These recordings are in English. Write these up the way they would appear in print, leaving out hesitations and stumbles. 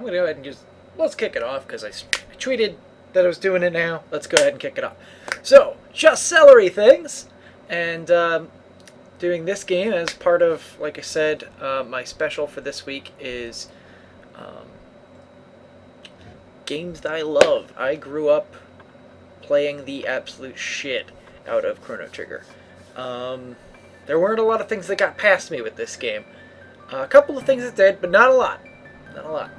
I'm going to go ahead and just, let's kick it off because I tweeted that I was doing it now. Let's go ahead and kick it off. So, Just Celery Things, and doing this game as part of, like I said, my special for this week is games that I love. I grew up playing the absolute shit out of Chrono Trigger. There weren't a lot of things that got past me with this game. A couple of things that did, but not a lot. Not a lot.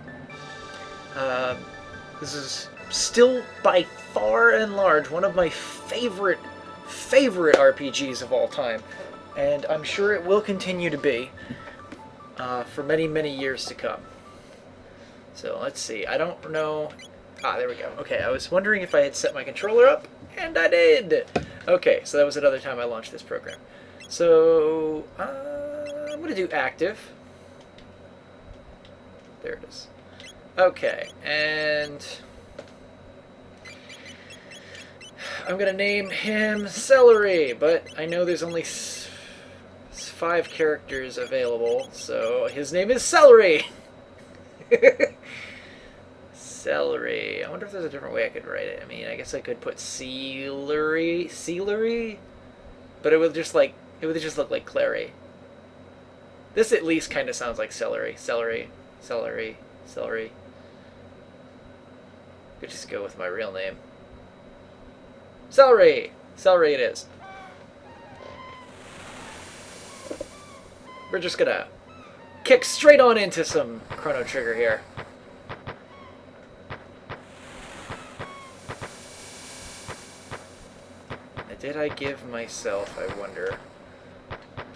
This is still by far and large one of my favorite RPGs of all time, and I'm sure it will continue to be for many years to come. So let's see. I don't know. There we go. Okay, I was wondering if I had set my controller up, and I did. Okay, so that was another time I launched this program. So I'm gonna do active. There it is. Okay, and I'm gonna name him Celery, but I know there's only 5 characters available, so his name is Celery. Celery. I wonder if there's a different way I could write it. I mean, I guess I could put celery, but it would just look like Clary. This at least kind of sounds like celery. Celery. Could just go with my real name. Celery it is. We're just gonna kick straight on into some Chrono Trigger here. Did I give myself, I wonder,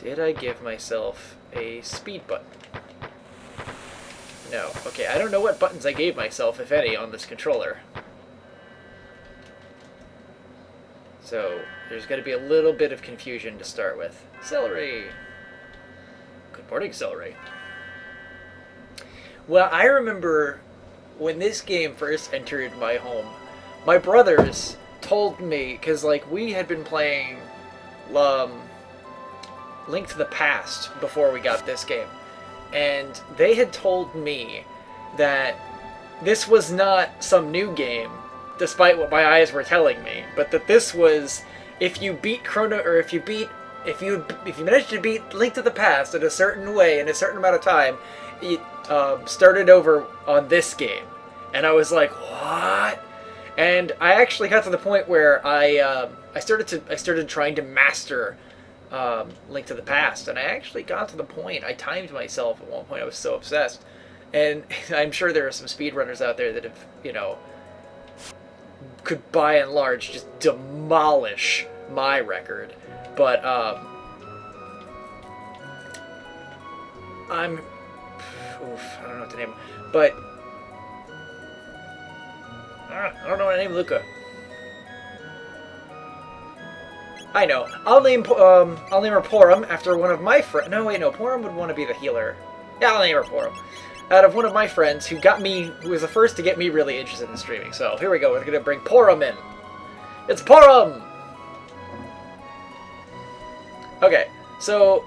did I give myself a speed button? No. Okay, I don't know what buttons I gave myself, if any, on this controller. So, there's going to be a little bit of confusion to start with. Celery! Good morning, Celery. Well, I remember when this game first entered my home, my brothers told me, because like we had been playing Link to the Past before we got this game, and they had told me that this was not some new game, despite what my eyes were telling me, but that this was, if you beat Chrono, or if you managed to beat Link to the Past in a certain way in a certain amount of time, it started over on this game. And I was like, what? And I actually got to the point where I started trying to master Link to the Past, and I actually got to the point. I timed myself at one point. I was so obsessed, and I'm sure there are some speedrunners out there that have, could by and large just demolish my record. But I don't know what to name him, but. I don't know how to name Luca. I know. I'll name her Porum after one of my friends. No, wait, no. Porum would want to be the healer. Yeah, I'll name her Porum. Out of one of my friends who was the first to get me really interested in streaming. So here we go. We're gonna bring Porum in. It's Porum. Okay, so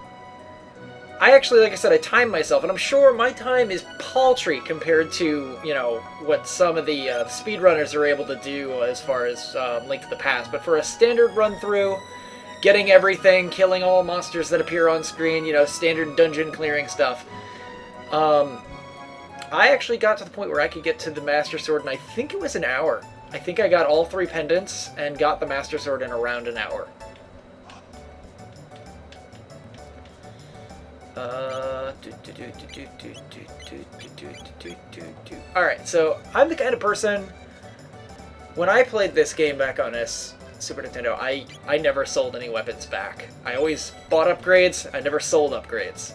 I actually, like I said, I timed myself, and I'm sure my time is paltry compared to, what some of the speedrunners are able to do as far as Link to the Past. But for a standard run-through, getting everything, killing all monsters that appear on screen, standard dungeon clearing stuff, I actually got to the point where I could get to the Master Sword, and I think it was an hour. I think I got all 3 pendants and got the Master Sword in around an hour. Alright, so I'm the kind of person, when I played this game back on this Super Nintendo, I never sold any weapons back. I always bought upgrades, I never sold upgrades.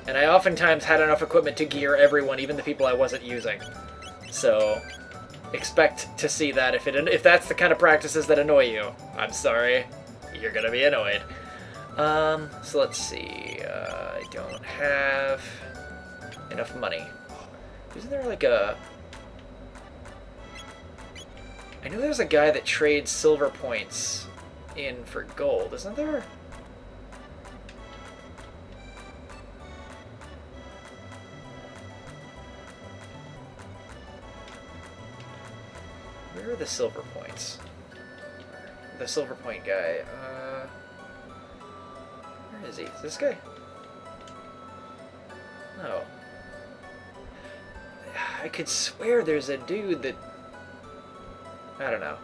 And I oftentimes had enough equipment to gear everyone, even the people I wasn't using. So, expect to see that. If that's the kind of practices that annoy you, I'm sorry, you're gonna be annoyed. So let's see, I don't have enough money. Isn't there like I know there's a guy that trades silver points in for gold, isn't there? Where are the silver points? The silver point guy. Where is he? Is this guy? No. I could swear there's a dude that... I don't know.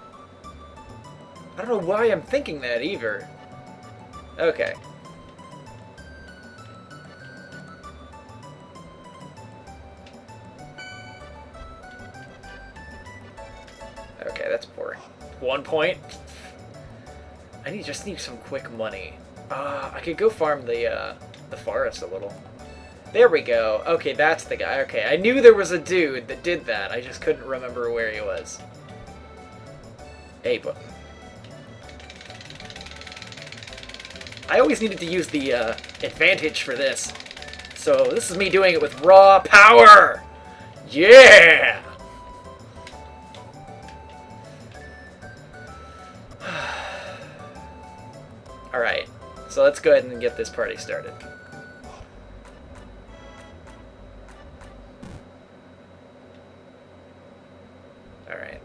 I don't know why I'm thinking that either. Okay. Okay, that's boring. 1 point. Just need some quick money. I could go farm the forest a little. There we go. Okay, that's the guy. Okay, I knew there was a dude that did that. I just couldn't remember where he was. A button. I always needed to use the advantage for this. So this is me doing it with raw power! Yeah! Alright, so let's go ahead and get this party started. Alright.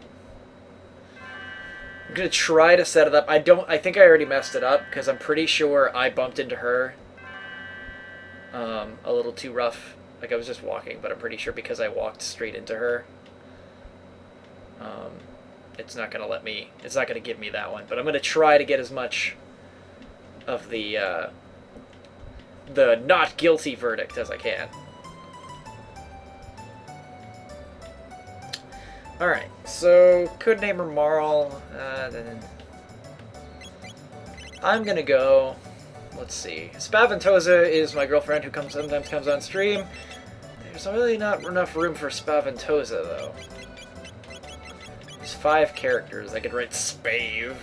I'm gonna try to set it up. I think I already messed it up, because I'm pretty sure I bumped into her a little too rough. Like, I was just walking, but I'm pretty sure because I walked straight into her, it's not gonna let me, it's not gonna give me that one. But I'm gonna try to get as much of the not guilty verdict as I can. Alright, so codename her Marl. Then I'm gonna go. Let's see. Spaventosa is my girlfriend who sometimes comes on stream. There's really not enough room for Spaventosa though. There's 5 characters. I could write Spave.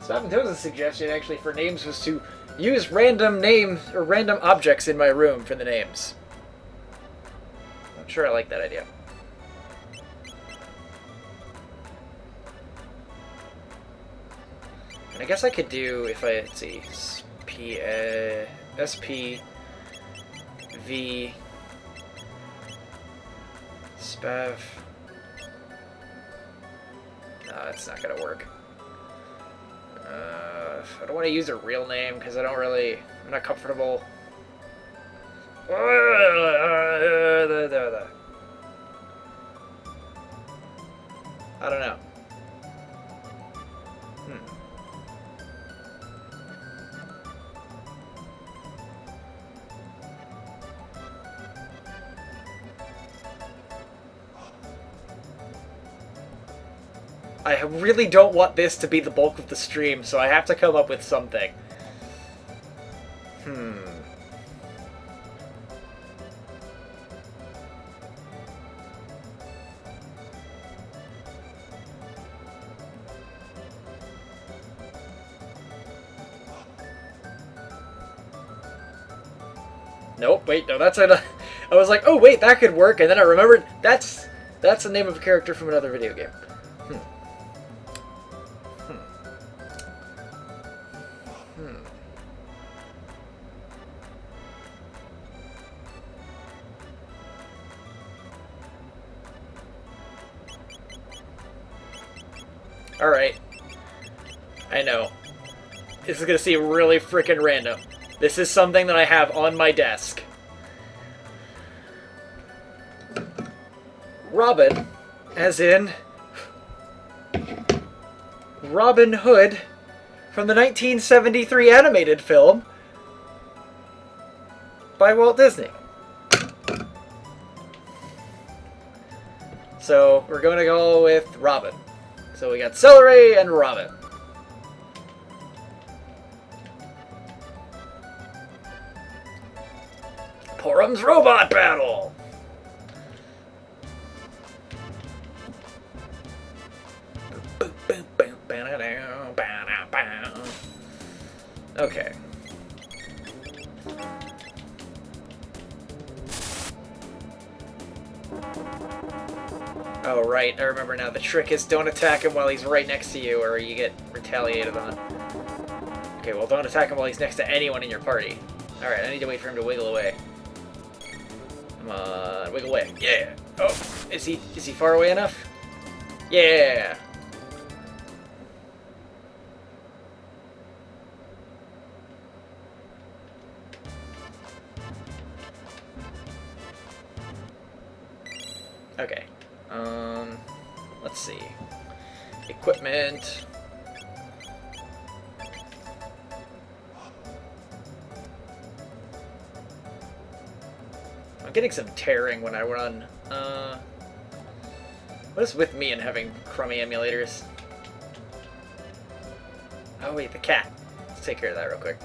Spaventosa's suggestion actually for names was to use random names or random objects in my room for the names. I'm sure I like that idea. And I guess I could do, if I, let's see, SP, V, Spav. No, that's not gonna work. I don't want to use a real name because I'm not comfortable. I don't know. I really don't want this to be the bulk of the stream, so I have to come up with something. Nope, wait, no, that's I was like, oh wait, that could work, and then I remembered that's the name of a character from another video game. Alright. I know. This is gonna seem really freaking random. This is something that I have on my desk. Robin, as in Robin Hood from the 1973 animated film by Walt Disney. So we're going to go with Robin. So we got Celery and Robin. Porum's Robot Battle! Okay. Oh, right. I remember now. The trick is don't attack him while he's right next to you, or you get retaliated on. Okay, well, don't attack him while he's next to anyone in your party. Alright, I need to wait for him to wiggle away. Come on, wiggle away. Yeah! Oh, is he far away enough? Yeah! Okay. Let's see. Equipment. I'm getting some tearing when I run. What is with me and having crummy emulators? Oh wait, the cat. Let's take care of that real quick.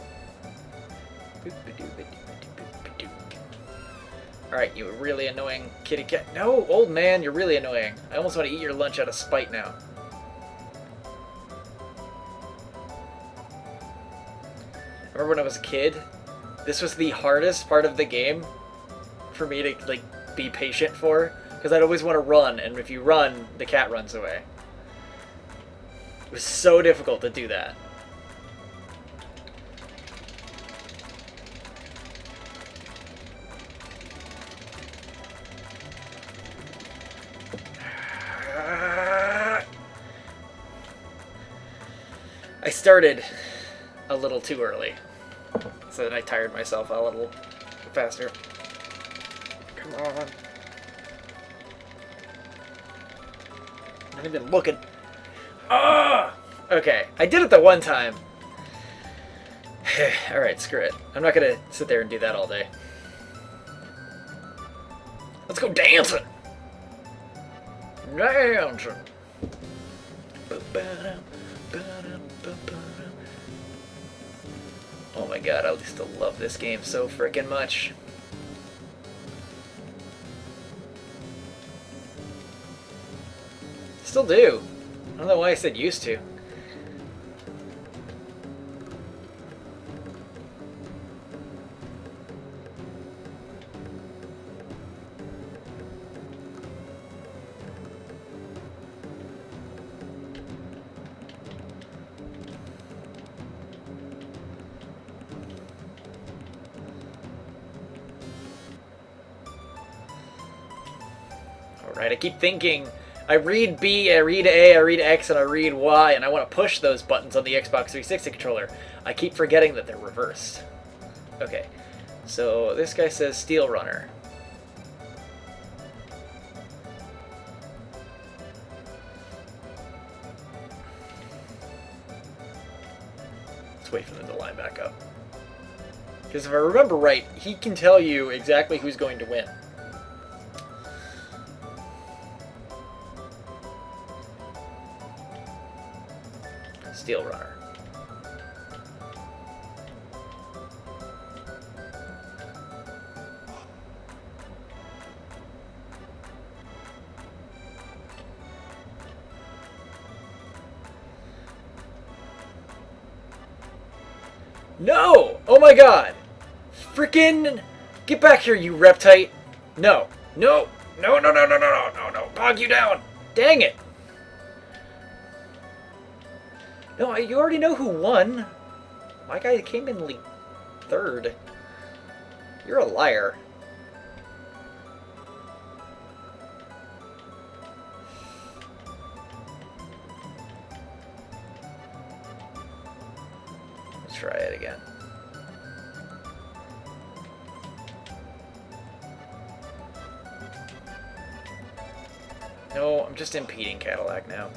Alright, you really annoying kitty cat. No, old man, you're really annoying. I almost want to eat your lunch out of spite now. Remember when I was a kid? This was the hardest part of the game for me to, like, be patient for. Because I'd always want to run, and if you run, the cat runs away. It was so difficult to do that. I started a little too early, so then I tired myself a little faster. Come on. Not even looking. Ah! Okay, I did it the one time. Alright, screw it. I'm not gonna sit there and do that all day. Let's go dancing! Dancing! Oh my god, I used to love this game so freaking much. Still do. I don't know why I said used to. Alright, I keep thinking, I read B, I read A, I read X, and I read Y, and I want to push those buttons on the Xbox 360 controller. I keep forgetting that they're reversed. Okay, so this guy says Steel Runner. Let's wait for them to line back up. Because if I remember right, he can tell you exactly who's going to win. Steel Runner. No! Oh my god! Frickin' get back here, you reptite! No. No! No, no, no, no, no, no, no, no! Bog you down! Dang it! No, you already know who won. My guy came in like third. You're a liar. Let's try it again. No, I'm just impeding Cadillac now.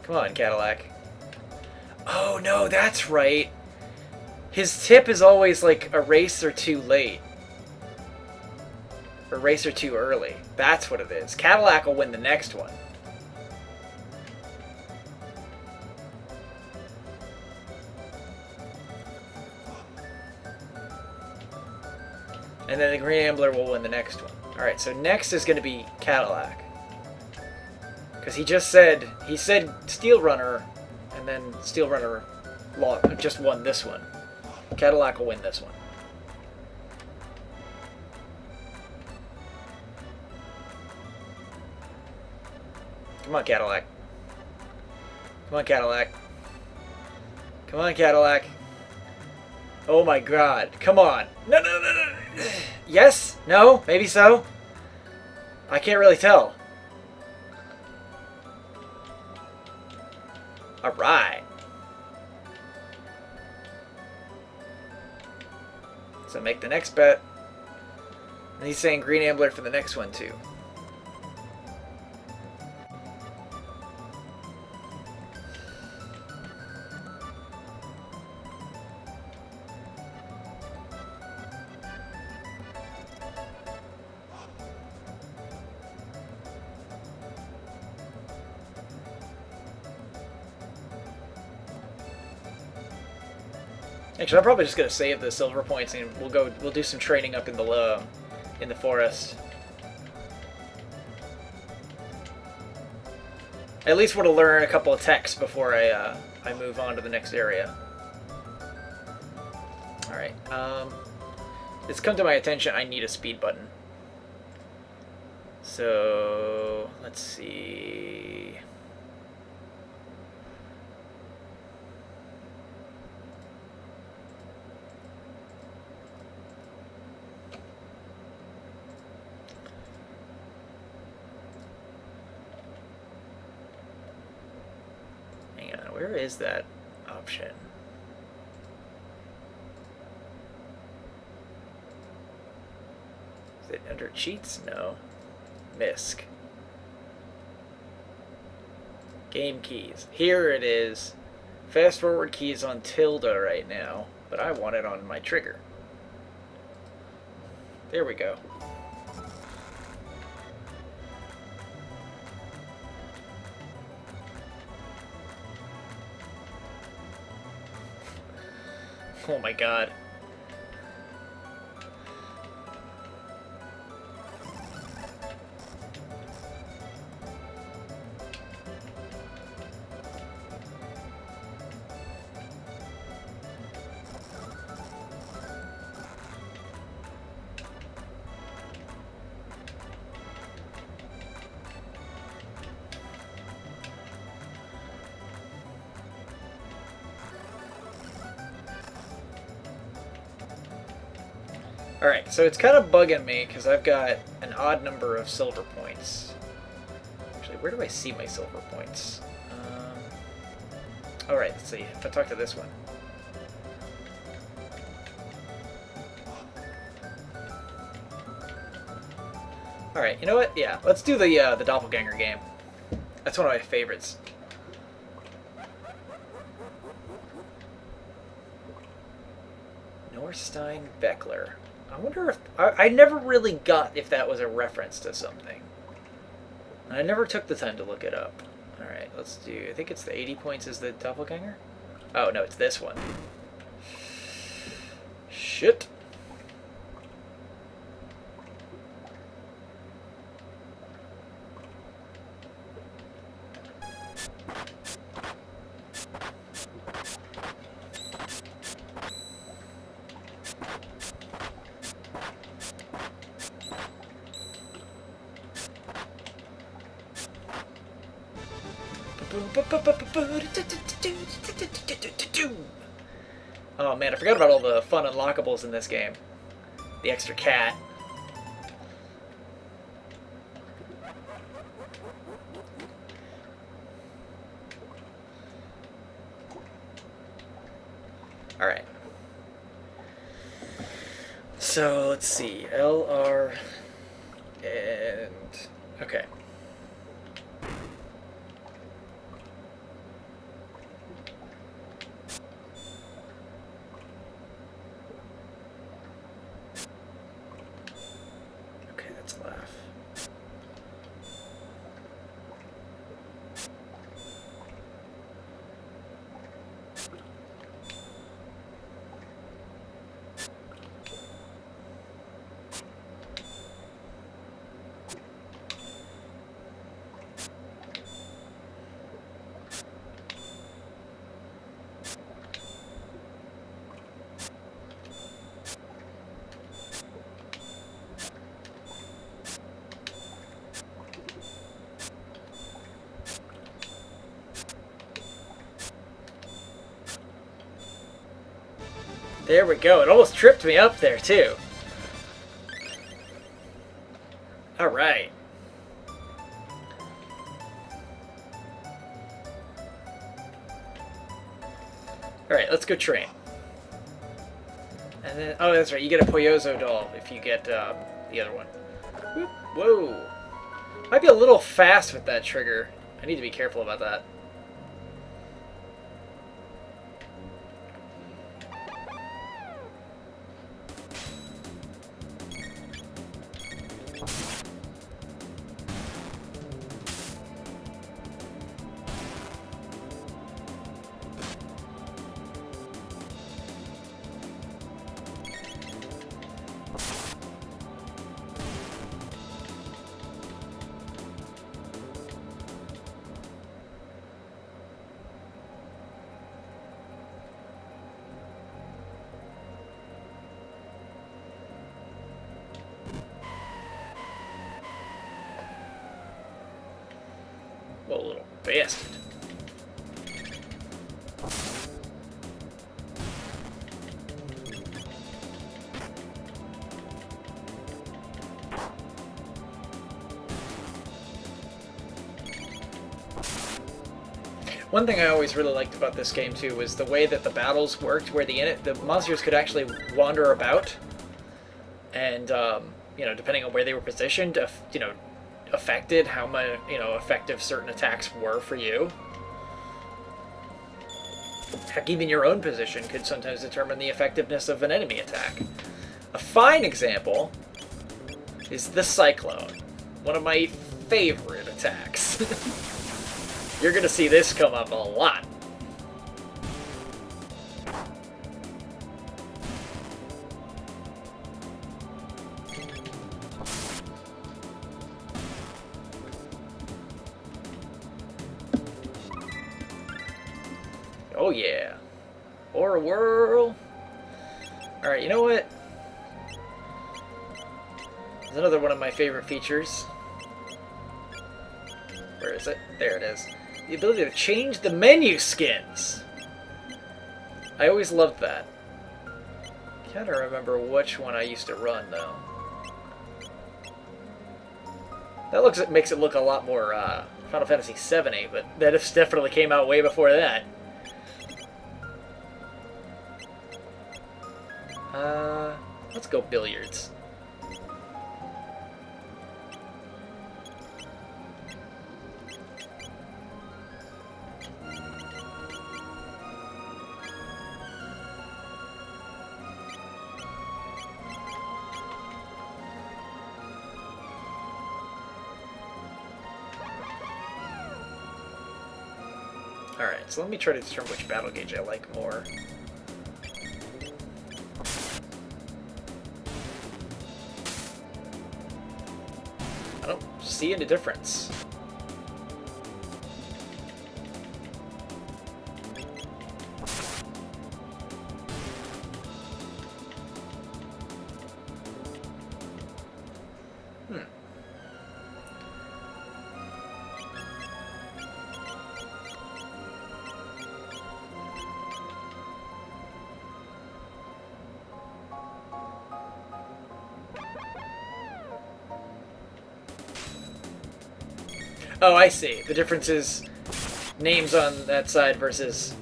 Come on, Cadillac. Oh no, that's right. His tip is always like a race or two late. Or a race or two early. That's what it is. Cadillac will win the next one. And then the Green Ambler will win the next one. Alright, so next is going to be Cadillac. Because he said Steel Runner, and then Steel Runner just won this one. Cadillac will win this one. Come on, Cadillac. Come on, Cadillac. Come on, Cadillac. Oh my god. Come on. No, no, no, no. Yes? No? Maybe so? I can't really tell. Alright. So make the next bet. And he's saying green ambler for the next one too. Actually, I'm probably just gonna save the silver points and we'll do some training up in the forest. At least want to learn a couple of techs before I move on to the next area. All right. It's come to my attention. I need a speed button. So let's see. Where is that option? Is it under cheats? No. MISC. Game keys. Here it is. Fast forward keys on tilde right now, but I want it on my trigger. There we go. Oh my god. Alright, so it's kind of bugging me because I've got an odd number of silver points. Actually, where do I see my silver points? Alright, let's see. If I talk to this one. Alright, you know what? Yeah, let's do the doppelganger game. That's one of my favorites. Norstein Beckler. I wonder if... I never really got if that was a reference to something. I never took the time to look it up. Alright, let's do... I think it's the 80 points is the doppelganger? Oh, no, it's this one. Shit. Oh man, I forgot about all the fun unlockables in this game. The extra cat. Alright. So, let's see. LR and... Okay. There we go. It almost tripped me up there, too. Alright. Alright, let's go train. And then, oh, that's right, you get a Poyozo doll if you get the other one. Whoop, whoa. Might be a little fast with that trigger. I need to be careful about that. Whoa, little bastard. One thing I always really liked about this game too was the way that the battles worked, where the monsters could actually wander about, and you know, depending on where they were positioned, you know, affected how much, you know, effective certain attacks were for you. Heck, even your own position could sometimes determine the effectiveness of an enemy attack. A fine example is the Cyclone, one of my favorite attacks. You're gonna see this come up a lot. Oh yeah. Or a whirl. Alright, you know what? There's another one of my favorite features. Where is it? There it is. The ability to change the menu skins. I always loved that. Can't remember which one I used to run though. That makes it look a lot more Final Fantasy VII-y, but that definitely came out way before that. Let's go billiards. Alright, so let me try to determine which battle gauge I like more. I don't see any difference. Oh, I see. The difference is names on that side versus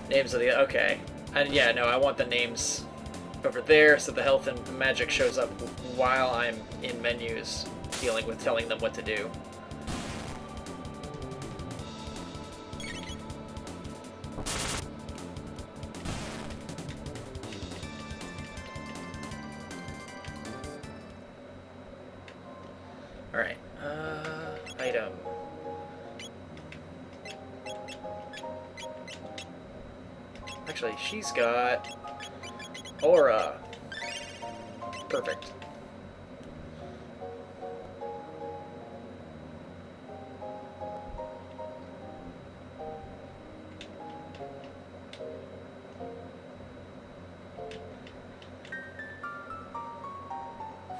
names of the... Okay. And yeah, no, I want the names over there so the health and magic shows up while I'm in menus dealing with telling them what to do. Alright. Item. Actually, she's got aura. Perfect.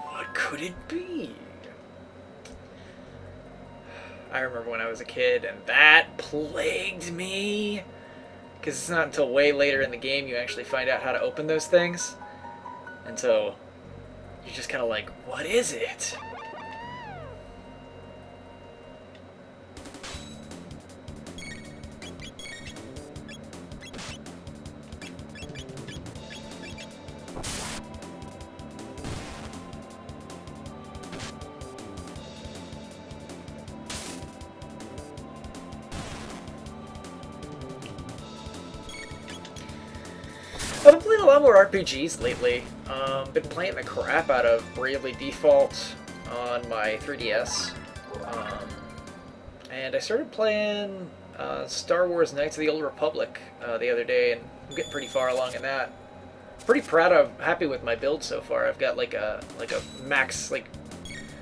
What could it be? I remember when I was a kid and that plagued me. because it's not until way later in the game you actually find out how to open those things. And so you're just kind of like, what is it? I've been playing a lot more RPGs lately. Been playing the crap out of Bravely Default on my 3DS. And I started playing Star Wars Knights of the Old Republic the other day, and I'm getting pretty far along in that. Pretty happy with my build so far. I've got like a max, like,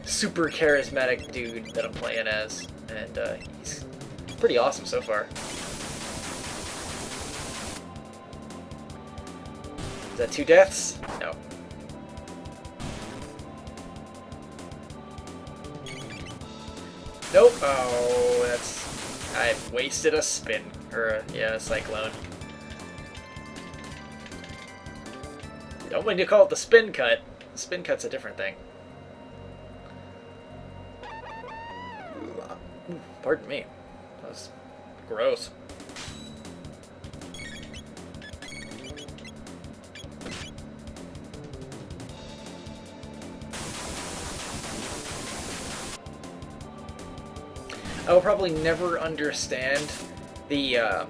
super charismatic dude that I'm playing as, and he's pretty awesome so far. Is that 2 deaths? No. Nope. Oh, that's... I wasted a spin. Or, yeah, a cyclone. Don't mean to call it the spin cut. The spin cut's a different thing. Ooh, pardon me. That was gross. I will probably never understand the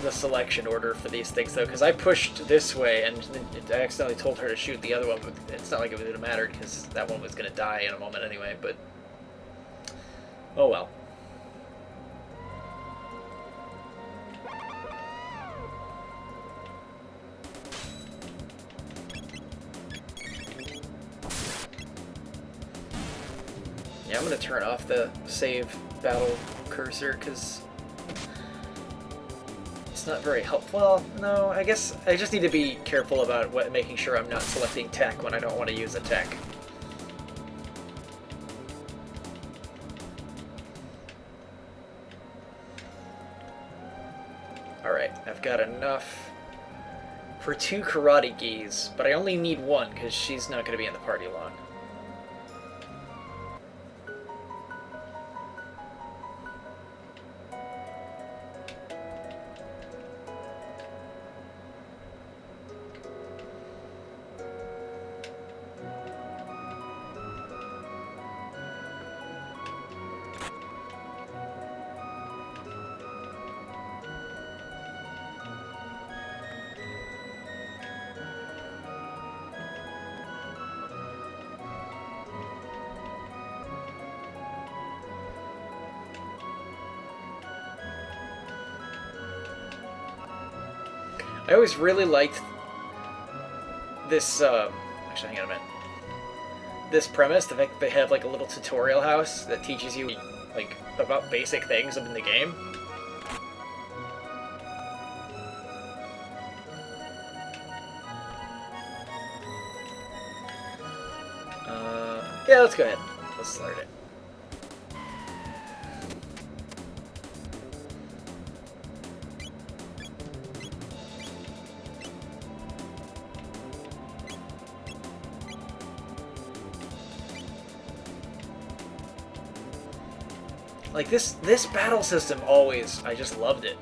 selection order for these things, though, because I pushed this way and I accidentally told her to shoot the other one, but it's not like it would have mattered because that one was going to die in a moment anyway, but oh well. Yeah, I'm going to turn off the save battle cursor because it's not very helpful. Well, no, I guess I just need to be careful about making sure I'm not selecting tech when I don't want to use a tech. Alright, I've got enough for 2 karate gis, but I only need 1 because she's not going to be in the party long. I always really liked this, actually, hang on a minute. This premise, the fact that they have, like, a little tutorial house that teaches you, like, about basic things in the game. Yeah, let's go ahead. Let's start it. Like, this battle system always, I just loved it.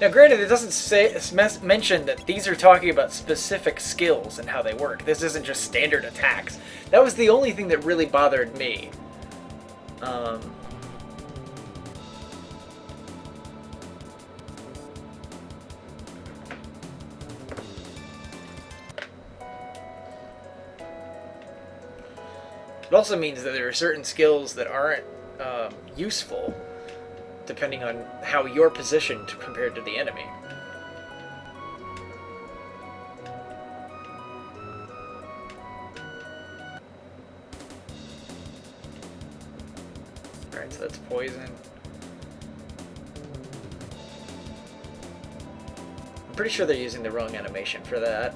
Now, granted, it doesn't mention that these are talking about specific skills and how they work. This isn't just standard attacks. That was the only thing that really bothered me. It also means that there are certain skills that aren't useful depending on how you're positioned compared to the enemy. poison. I'm pretty sure they're using the wrong animation for that.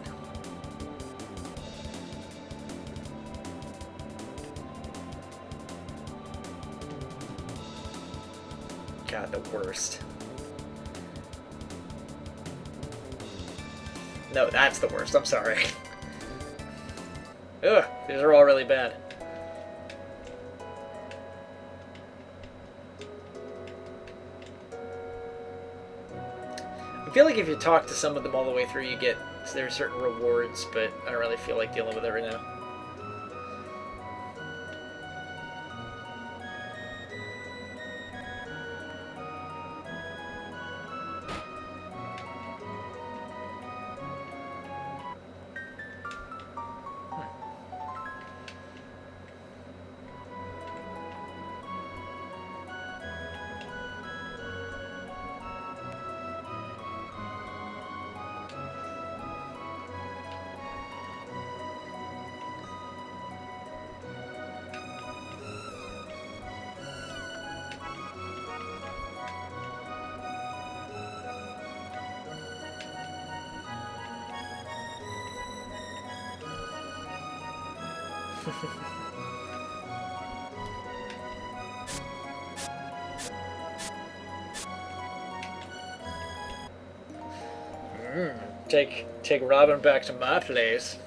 God, the worst. No, that's the worst. I'm sorry. Ugh, these are all really bad. I feel like if you talk to some of them all the way through, you get there are certain rewards, but I don't really feel like dealing with it right now. Take Robin back to my place.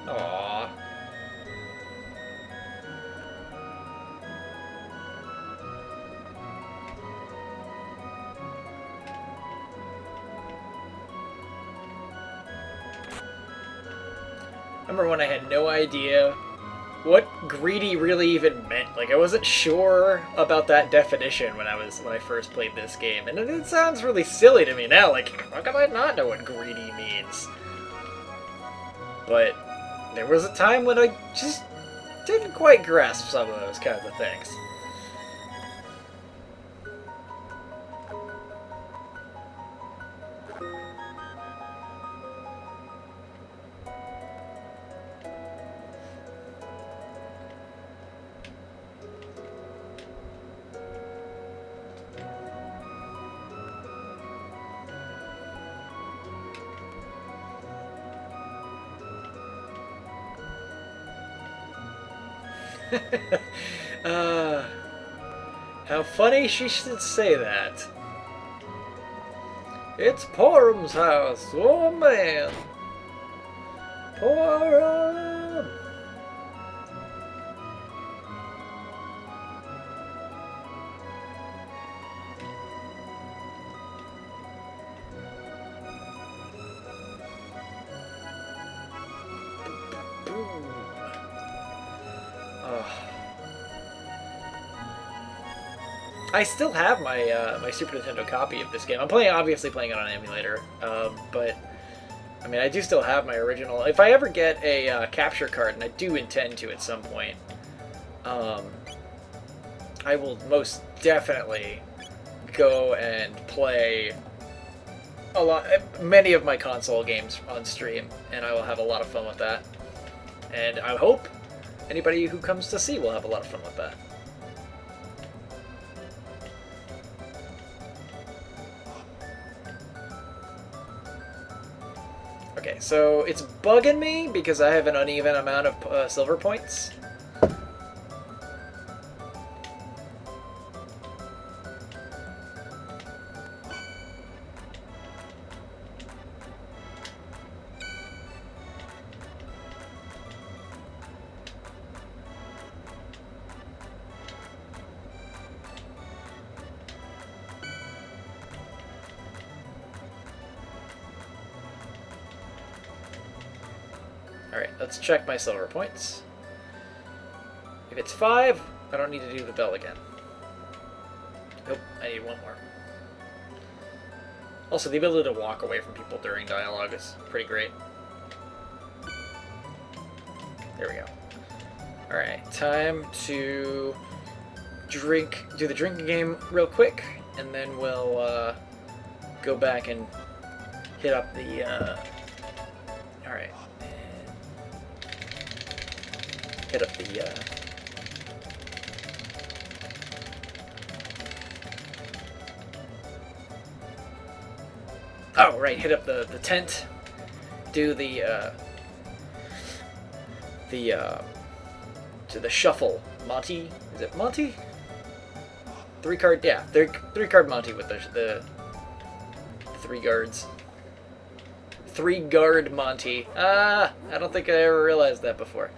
Aww. I remember when I had no idea what greedy really even meant. Like, I wasn't sure about that definition when I first played this game, and it sounds really silly to me now. Like, how can I not know what greedy means? But there was a time when I just didn't quite grasp some of those kinds of things. How funny she should say that. It's Porum's house. Oh man. Porum. I still have my my Super Nintendo copy of this game. I'm obviously playing it on an emulator, but I mean, I do still have my original. If I ever get a capture card, and I do intend to at some point, I will most definitely go and play many of my console games on stream, and I will have a lot of fun with that. And I hope anybody who comes to see will have a lot of fun with that. Okay, so it's bugging me because I have an uneven amount of silver points. Alright, let's check my silver points. If it's 5, I don't need to do the bell again. Nope, I need one more. Also, the ability to walk away from people during dialogue is pretty great. There we go. Alright, time to do the drinking game real quick, and then we'll go back and hit up the... Alright. Hit up the... Oh, right, hit up the tent. Do the shuffle. Monty? Is it Monty? 3-card, yeah. 3-card Monty with the 3 guards. 3-guard Monty. I don't think I ever realized that before.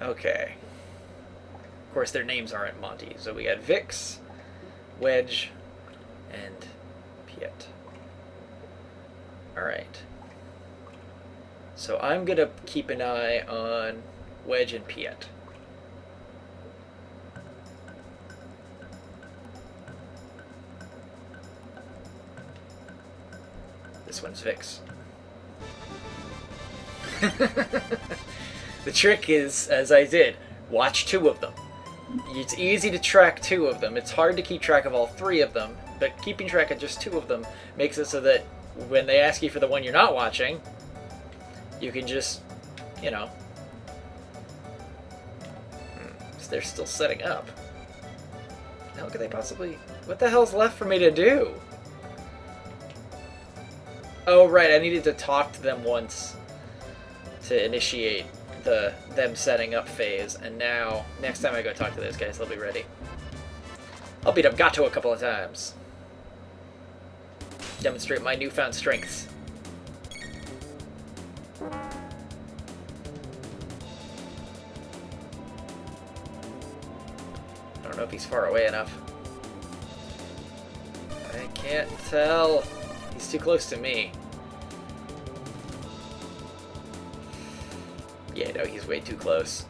Okay. Of course, their names aren't Monty. So we got Vix, Wedge, and Piet. Alright. So I'm going to keep an eye on Wedge and Piet. This one's Vix. The trick is, as I did, watch 2 of them. It's easy to track 2 of them. It's hard to keep track of all 3 of them, but keeping track of just 2 of them makes it so that when they ask you for the one you're not watching, you can just, you know... They're still setting up. How could they possibly... What the hell's left for me to do? Oh, right, I needed to talk to them once to initiate them setting up phase, and now, next time I go talk to those guys, they'll be ready. I'll beat up Gato a couple of times. Demonstrate my newfound strengths. I don't know if he's far away enough. I can't tell. He's too close to me. Yeah, no, he's way too close.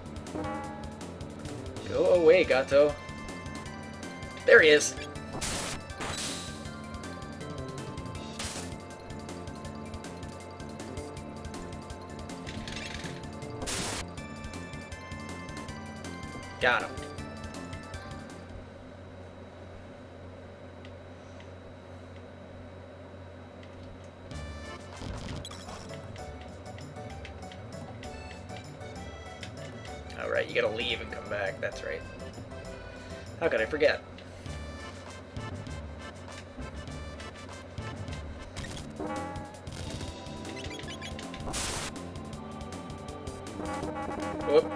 Go away, Gato. There he is. Got him. Alright, you gotta leave and come back. That's right. How could I forget? Whoop.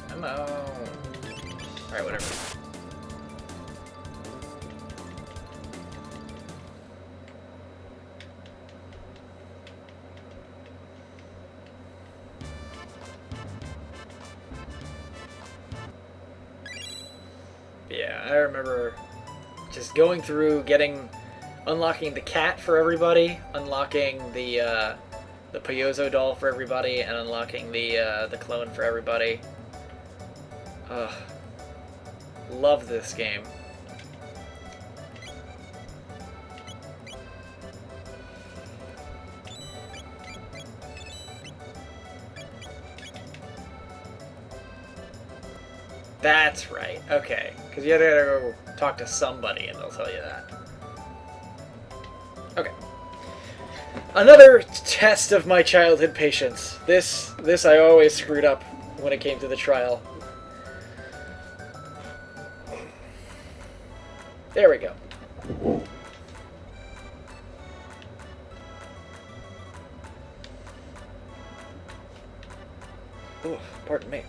Come on. Alright, whatever. Yeah, I remember just going through, unlocking the cat for everybody, unlocking the Poyozo doll for everybody, and unlocking the clone for everybody. Ugh. Love this game. That's right. Okay. Because you gotta go talk to somebody and they'll tell you that. Okay. Another test of my childhood patience. This I always screwed up when it came to the trial. There we go. Ooh, pardon me.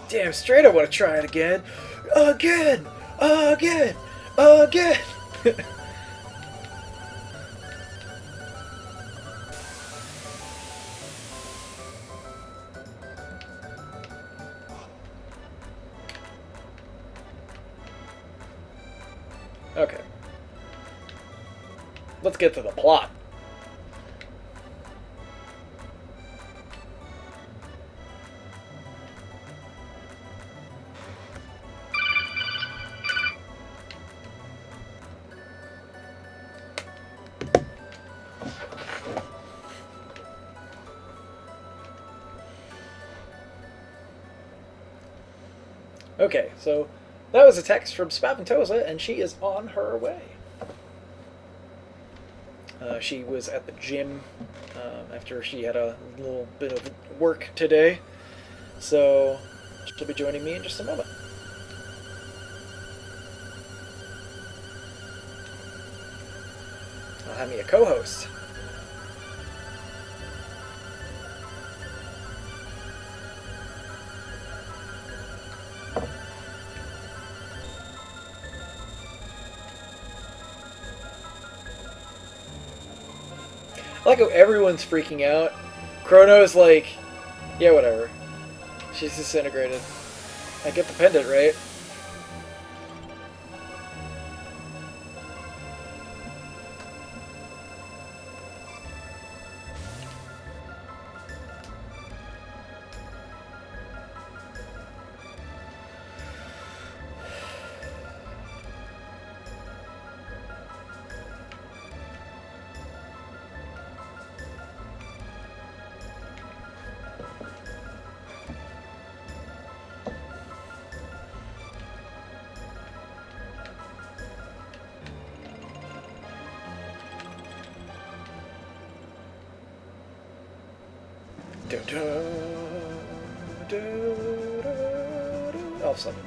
Damn straight I want to try it again. Again! Again! Again! Okay. Let's get to the plot. Okay, so that was a text from Spaventosa, and she is on her way. She was at the gym after she had a little bit of work today, so she'll be joining me in just a moment. I'll have me a co-host. I like how everyone's freaking out. Chrono's like, yeah, whatever. She's disintegrated. I get the pendant, right? All of a sudden.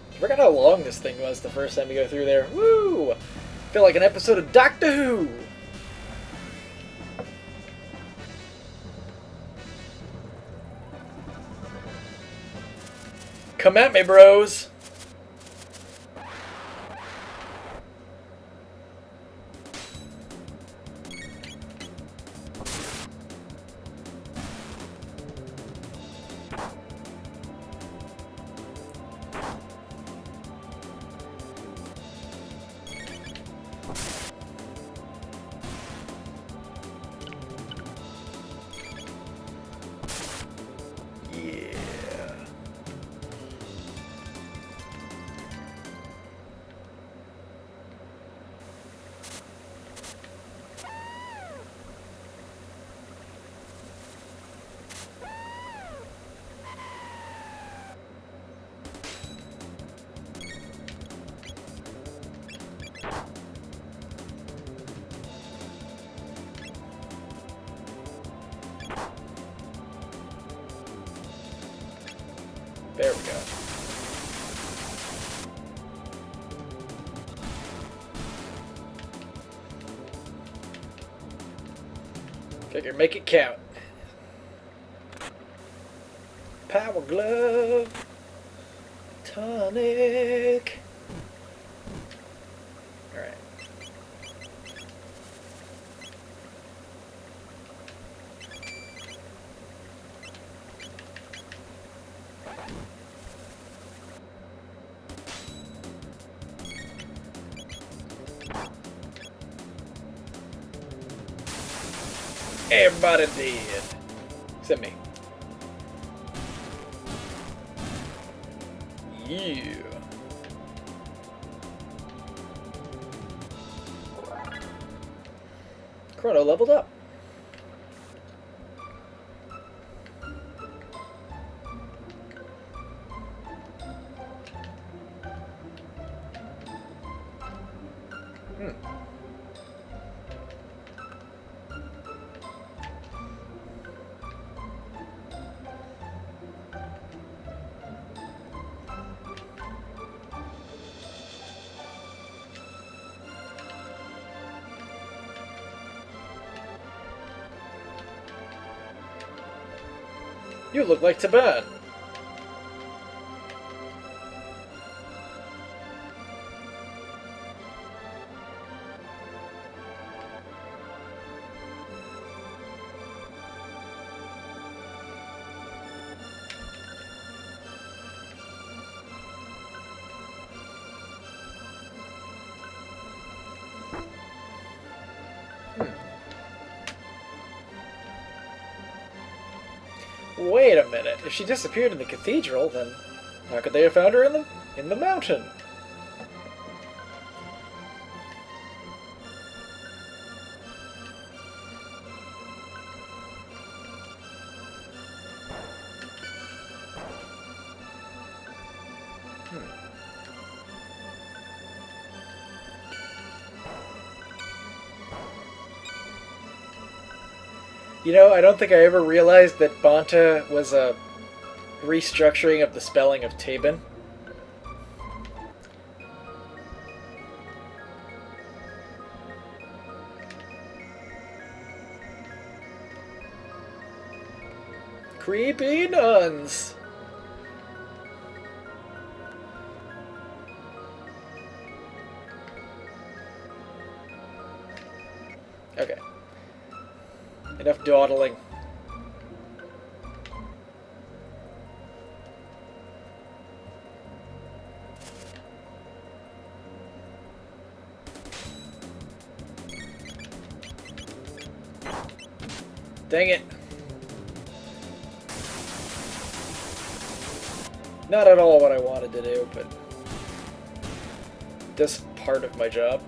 I forgot how long this thing was the first time you go through there. Woo! Feel like an episode of Doctor Who! Come at me, bros! There we go. Figure, make it count. Power glove. Tonic. Alright. Everybody dead. Except me. Yeah. Chrono leveled up. You look like Tibet. Wait a minute. If she disappeared in the cathedral, then how could they have found her in the mountain? You know, I don't think I ever realized that Banta was a restructuring of the spelling of Tabin. Creepy nuns! Okay. Enough dawdling. Dang it. Not at all what I wanted to do, but this part of my job.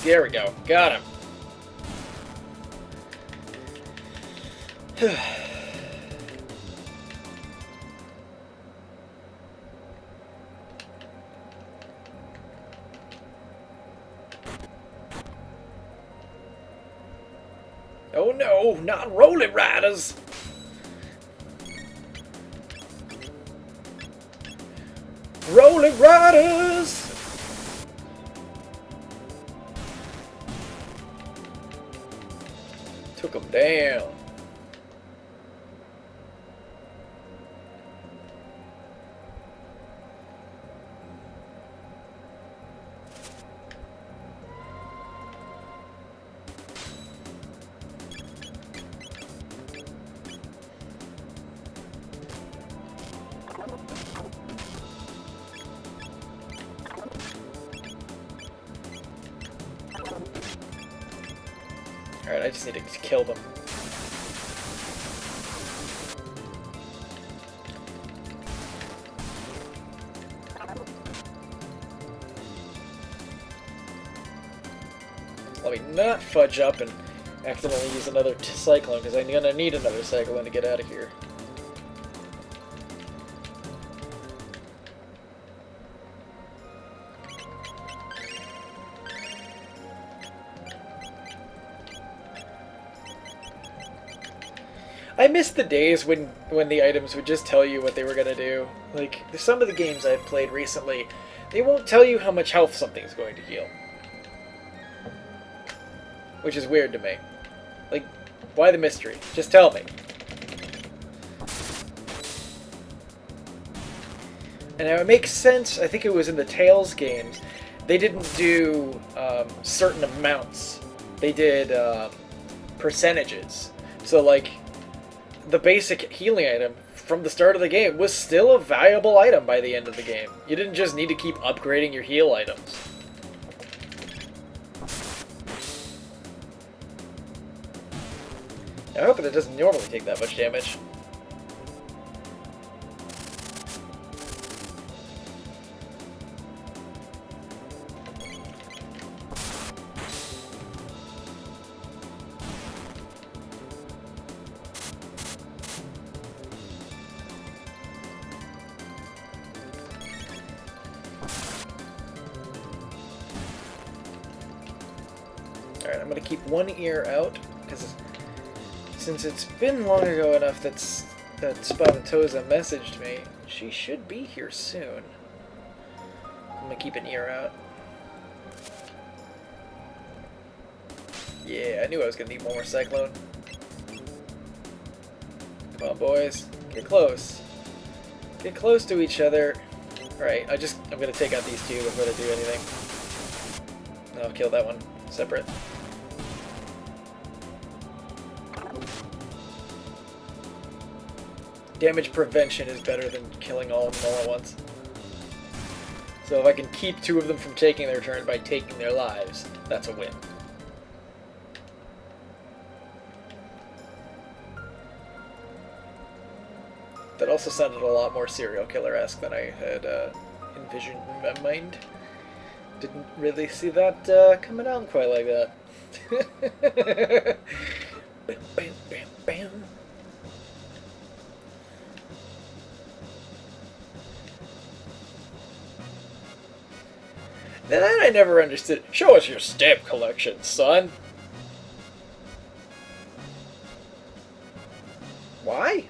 There we go. Got him. Oh no, not Rolling Riders! Rolling Riders! Took them down. Alright, I just need to kill them. Let me not fudge up and accidentally use another cyclone, because I'm gonna need another cyclone to get out of here. I miss the days when the items would just tell you what they were gonna do. Like, some of the games I've played recently, they won't tell you how much health something's going to heal. Which is weird to me. Like, why the mystery? Just tell me. And now it makes sense, I think it was in the Tales games, they didn't do certain amounts. They did percentages. So, like, the basic healing item from the start of the game was still a valuable item by the end of the game. You didn't just need to keep upgrading your heal items. I hope that it doesn't normally take that much damage. Alright, I'm gonna keep one ear out, because since it's been long ago enough that Spavatoza messaged me, she should be here soon. I'm gonna keep an ear out. Yeah, I knew I was gonna need one more Cyclone. Come on, boys. Get close. Get close to each other. Alright, I'm gonna take out these two before they do anything. I'll kill that one separate. Damage prevention is better than killing all of them all at once. So if I can keep two of them from taking their turn by taking their lives, that's a win. That also sounded a lot more serial killer-esque than I had envisioned in my mind. Didn't really see that coming out quite like that. Bam, bam, bam, bam. That I never understood. Show us your stamp collection, son. Why?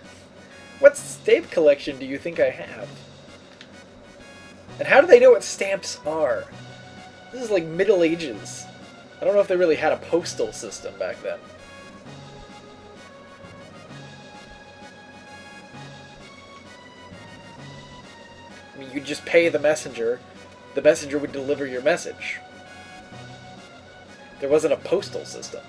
What stamp collection do you think I have? And how do they know what stamps are? This is like Middle Ages. I don't know if they really had a postal system back then. I mean, you'd just pay the messenger would deliver your message. There wasn't a postal system.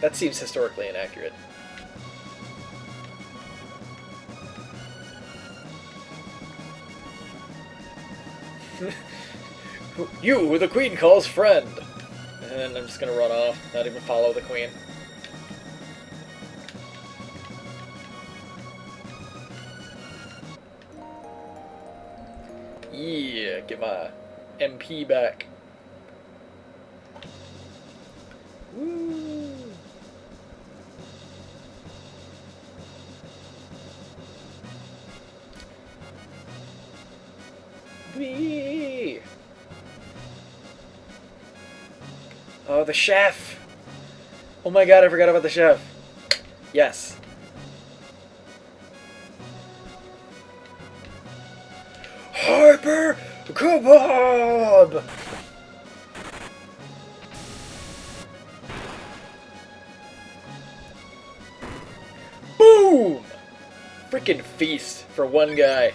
That seems historically inaccurate. You, the Queen calls friend! And I'm just gonna run off, not even follow the Queen. Yeah, get my MP back. Woo! Wee! Oh, the chef! Oh my god, I forgot about the chef. Yes. Hyper Kebab! Boom! Freaking feast for one guy.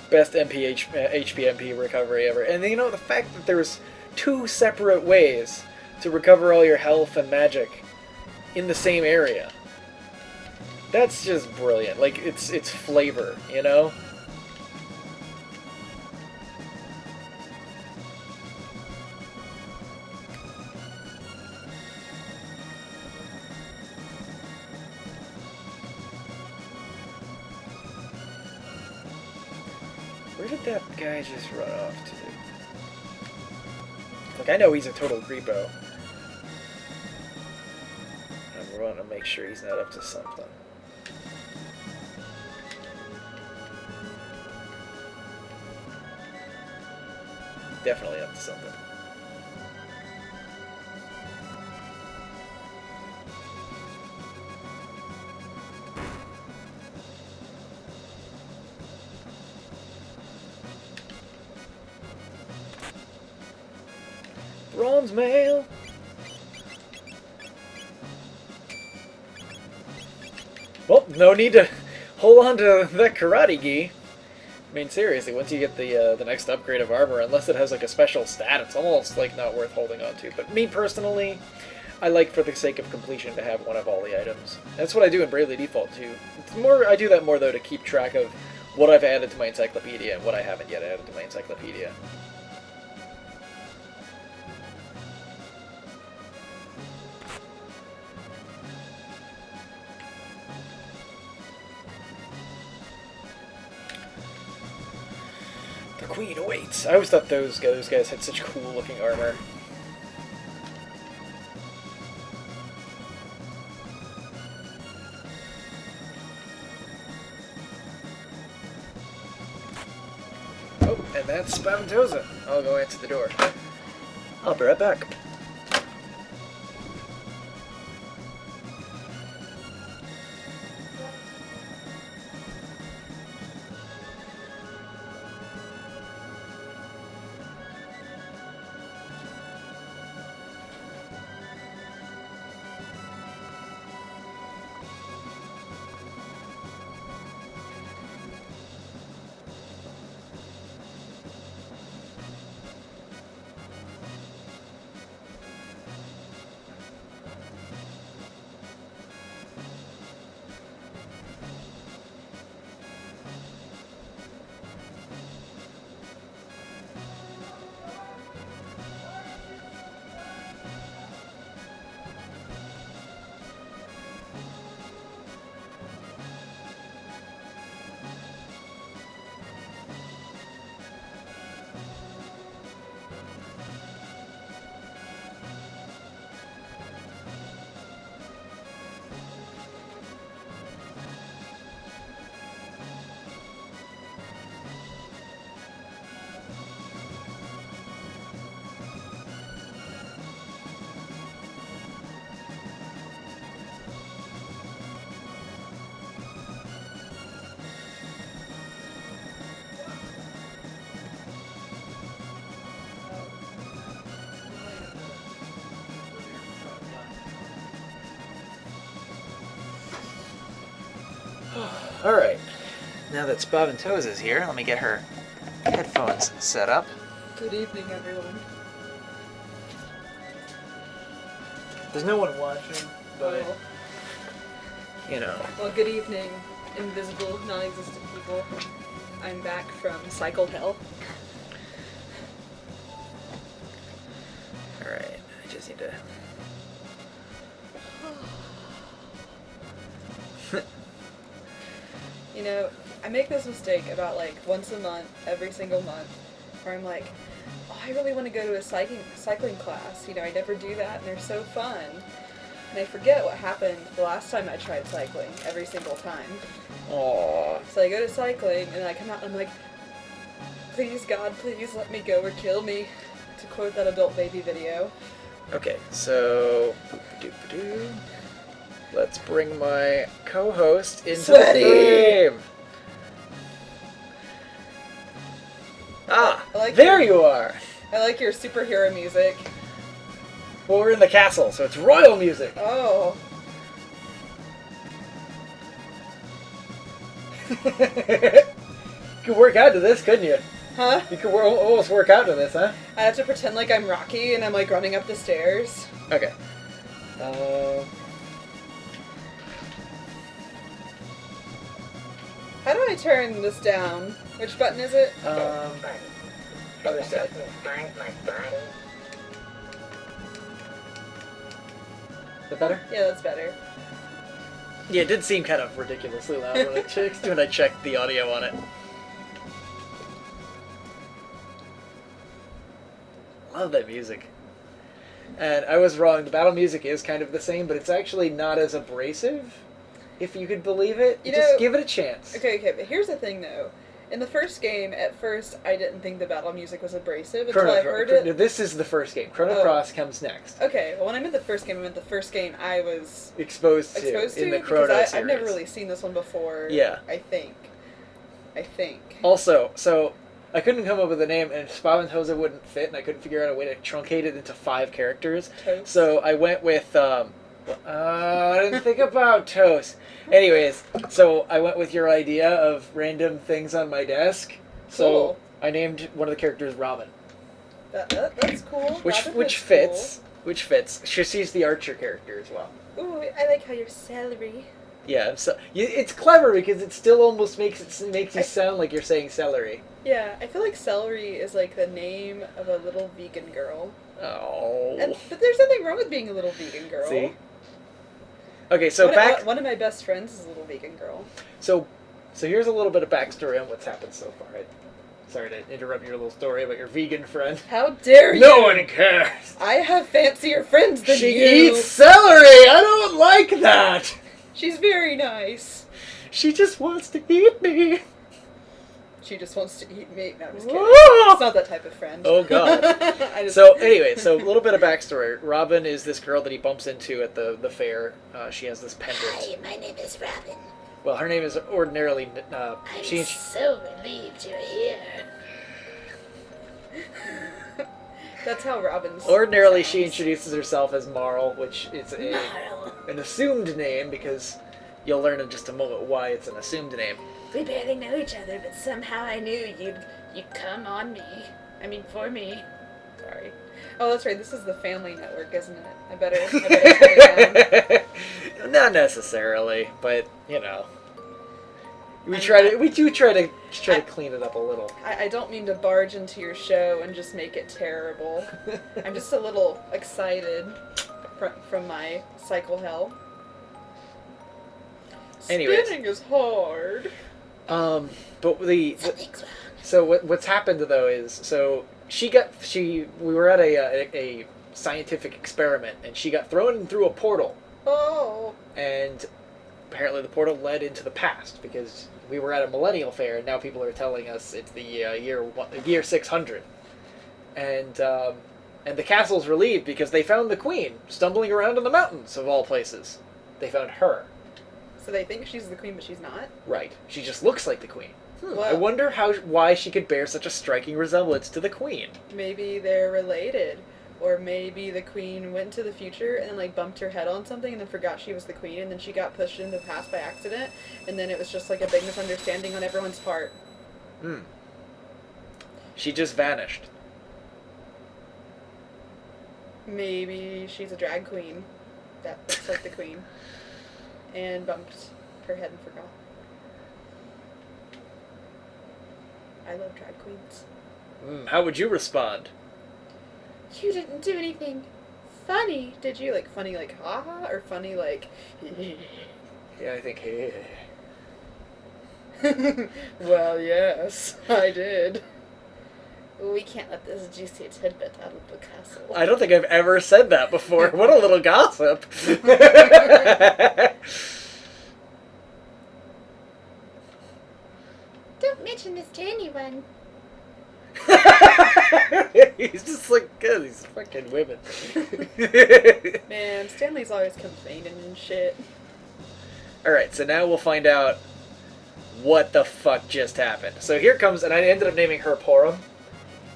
Best HP recovery ever. And you know, the fact that there's two separate ways to recover all your health and magic in the same area. That's just brilliant. Like, it's flavor, you know? Where did that guy just run off to? Like, I know he's a total creepo. I want to make sure he's not up to something. definitely up to something. Bronze mail. Well, no need to hold on to that karate gi. I mean, seriously, once you get the next upgrade of armor, unless it has like a special stat, it's almost like not worth holding on to. But me personally, I like for the sake of completion to have one of all the items. That's what I do in Bravely Default too. It's more, I do that more though to keep track of what I've added to my encyclopedia and what I haven't yet added to my encyclopedia. The Queen awaits. I always thought those guys had such cool looking armor. Oh, and that's Spaventosa. I'll go answer the door. I'll be right back. Alright, now that Spaventosa's here, let me get her headphones set up. Good evening, everyone. There's no one watching, but, you know. Well, good evening, invisible, non-existent people. I'm back from Cycle Hell. Alright, I just need to... You know, I make this mistake about like once a month, every single month, where I'm like, oh, I really want to go to a cycling class. You know, I never do that, and they're so fun. And I forget what happened the last time I tried cycling, every single time. Aww. So I go to cycling, and I come out, and I'm like, please, God, please let me go or kill me, to quote that adult baby video. Okay, so... boop-a-doop-a-doo. Let's bring my co-host into Sweaty. the frame. Ah, I like there you are. I like your superhero music. Well, we're in the castle, so it's royal music. Oh. You could work out to this, couldn't you? Huh? You could almost work out to this, huh? I have to pretend like I'm Rocky and I'm like running up the stairs. Okay. How do I turn this down? Which button is it? Other side. Is that better? Yeah, that's better. Yeah, it did seem kind of ridiculously loud when I checked the audio on it. Love that music. And I was wrong, the battle music is kind of the same, but it's actually not as abrasive, if you could believe it. You Just know, give it a chance. Okay, but here's the thing though. In the first game, at first, I didn't think the battle music was abrasive until I heard it. This is the first game. Chrono Cross comes next. Okay, well, when I meant the first game, I meant the first game I was exposed to in the Chrono series. I've never really seen this one before. Yeah. I think. Also, so I couldn't come up with a name, and Spaventosa wouldn't fit, and I couldn't figure out a way to truncate it into 5 characters. Toast. So I went with, I didn't think about Toast. Anyways, so I went with your idea of random things on my desk. So Cool. I named one of the characters Robin. That's cool. Which fits. Cool. Which fits. She's the archer character as well. Ooh, I like how you're celery. Yeah, so it's clever because it still almost makes you sound like you're saying celery. Yeah, I feel like celery is like the name of a little vegan girl. Oh. But there's nothing wrong with being a little vegan girl. See? Okay, so one of my best friends is a little vegan girl. So here's a little bit of backstory on what's happened so far. Sorry to interrupt your little story about your vegan friend. How dare you! No one cares! I have fancier friends than you! She eats celery! I don't like that! She's very nice. She just wants to eat me. She just wants to eat me. No, I'm just kidding. It's not that type of friend. Oh, God. So, anyway, a little bit of backstory. Robin is this girl that he bumps into at the fair. She has this pendant. Hi, my name is Robin. Well, her name is ordinarily... I'm so relieved you're here. That's how Robin's... Ordinarily, sounds. she introduces herself as Marl, which is Marl. an assumed name, because you'll learn in just a moment why it's an assumed name. We barely know each other, but somehow I knew you'd come on me. I mean, for me. Sorry. Oh, that's right. This is the Family Network, isn't it? I better turn it down. Not necessarily, but you know, we do try to clean it up a little. I don't mean to barge into your show and just make it terrible. I'm just a little excited from my cycle hell. Anyways. Spinning is hard. But so what's happened though is we were at a scientific experiment, and she got thrown through a portal. Oh. And apparently the portal led into the past, because we were at a millennial fair, and now people are telling us it's the year 600. And the castle's relieved because they found the queen stumbling around in the mountains, of all places. They found her. So they think she's the queen, but she's not? Right. She just looks like the queen. Well, I wonder why she could bear such a striking resemblance to the queen. Maybe they're related. Or maybe the queen went to the future and then like bumped her head on something and then forgot she was the queen, and then she got pushed into the past by accident, and then it was just like a big misunderstanding on everyone's part. She just vanished. Maybe she's a drag queen that looks like the queen and bumped her head and forgot. I love drag queens. How would you respond? You didn't do anything funny, did you? Like funny like ha-ha, or funny like Yeah, I think hey. Well, yes, I did. We can't let this juicy tidbit out of the castle. I don't think I've ever said that before. What a little gossip. Don't mention this to anyone. He's just like, good, these fucking women. Man, Stanley's always complaining and shit. Alright, so now we'll find out what the fuck just happened. So here comes, and I ended up naming her Porum,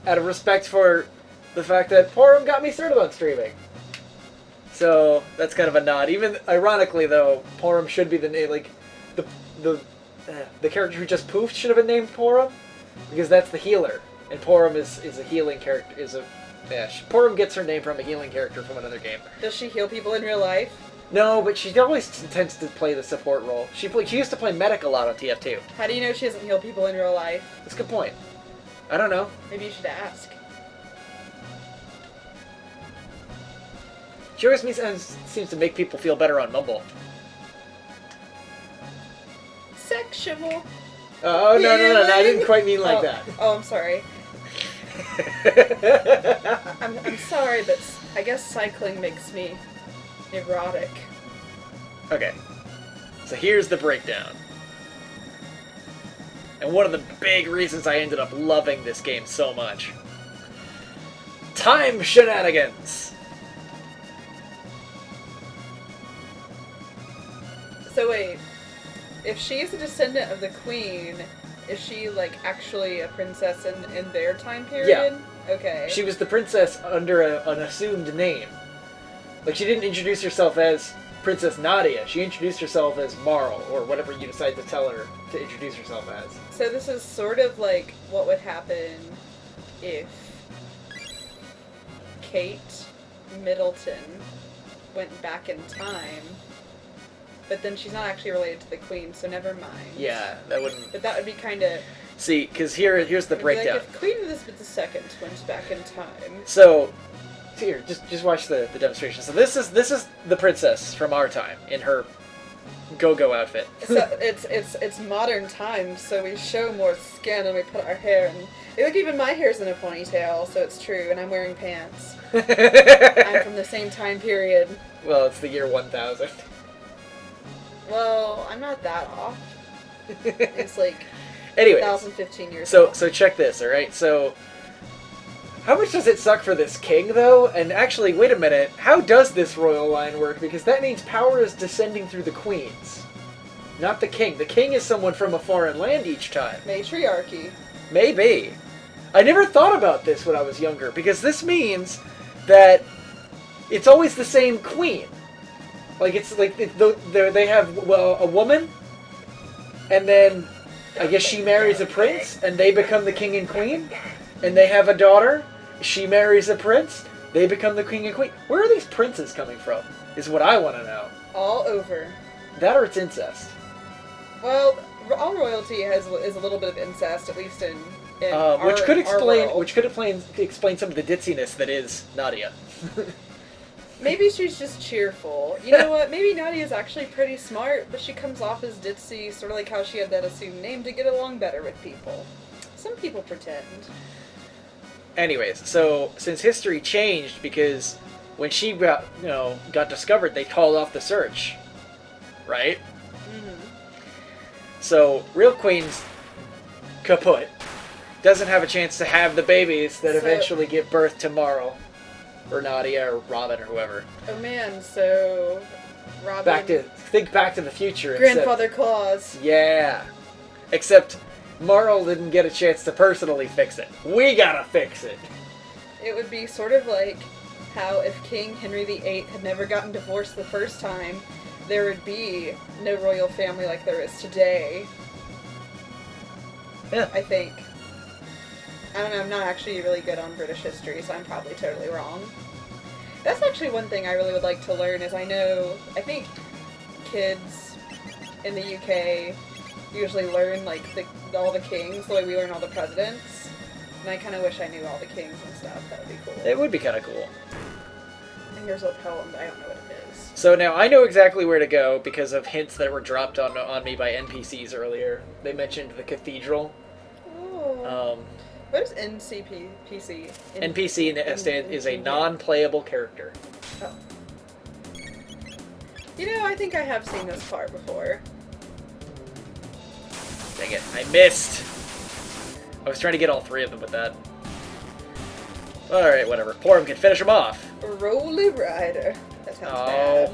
out of respect for the fact that Porum got me started on streaming. So that's kind of a nod. Even ironically, though, Porum should be the name. Like the character who just poofed should have been named Porum, because that's the healer, and Porum is a healing character. Porum gets her name from a healing character from another game. Does she heal people in real life? No, but she always tends to play the support role. She used to play medic a lot on TF2. How do you know she doesn't heal people in real life? That's a good point. I don't know. Maybe you should ask. She always seems to make people feel better on Mumble. Sexual. Oh, no, I didn't quite mean like that. Oh, I'm sorry. I'm sorry, but I guess cycling makes me erotic. Okay. So here's the breakdown. And one of the big reasons I ended up loving this game so much. Time shenanigans! So wait, if she is a descendant of the queen, is she like actually a princess in their time period? Yeah. Okay. She was the princess under an assumed name. Like, she didn't introduce herself as Princess Nadia. She introduced herself as Marl, or whatever you decide to tell her to introduce herself as. So this is sort of like what would happen if Kate Middleton went back in time, but then she's not actually related to the queen, so never mind. Yeah, that wouldn't... But that would be kind of... See, because here's the breakdown. Like if Queen Elizabeth II went back in time... So, here, just watch the demonstration. So this is the princess from our time, in her go-go outfit. So it's modern times, so we show more skin and we put our hair in. Look, even my hair's in a ponytail, so it's true, and I'm wearing pants. I'm from the same time period. Well, it's the year 1000. Well, I'm not that off. It's like Anyways, 1015 years so old. check this, alright? So, how much does it suck for this king, though? And actually, wait a minute, how does this royal line work? Because that means power is descending through the queens, not the king. The king is someone from a foreign land each time. Matriarchy. Maybe. I never thought about this when I was younger, because this means that it's always the same queen. Like, it's like they have, well, a woman, and then I guess she marries a prince, and they become the king and queen, and they have a daughter, she marries a prince, they become the king and queen. Where are these princes coming from, is what I want to know. All over. That or it's incest. Well, all royalty is a little bit of incest, at least in which could explain our world. explain some of the ditziness that is Nadia. Maybe she's just cheerful. You know what? Maybe Nadia's actually pretty smart, but she comes off as ditzy, sort of like how she had that assumed name to get along better with people. Some people pretend. Anyways, so since history changed, because when she got discovered, they called off the search, right? Mm-hmm. So real queen's kaput, doesn't have a chance to have the babies that eventually give birth to Marl, or Nadia, or Robin, or whoever. Oh man, so Robin. Think Back to the Future. Grandfather Claus. Yeah, except Marl didn't get a chance to personally fix it. We gotta fix it. It would be sort of like how if King Henry VIII had never gotten divorced the first time, there would be no royal family like there is today. Yeah. I think. I don't know, I'm not actually really good on British history, so I'm probably totally wrong. That's actually one thing I really would like to learn is I think kids in the UK usually learn like all the kings the way we learn all the presidents. And I kind of wish I knew all the kings and stuff. That would be cool. It would be kind of cool. And here's a poem, but I don't know what it is. So now I know exactly where to go because of hints that were dropped on me by NPCs earlier. They mentioned the cathedral. Oh. What is NPC? NPC is a non-playable character. Oh. You know, I think I have seen this part before. Dang it, I missed! I was trying to get all three of them with that. Alright, whatever. Porum can finish them off. Roly Rider. That sounds Oh.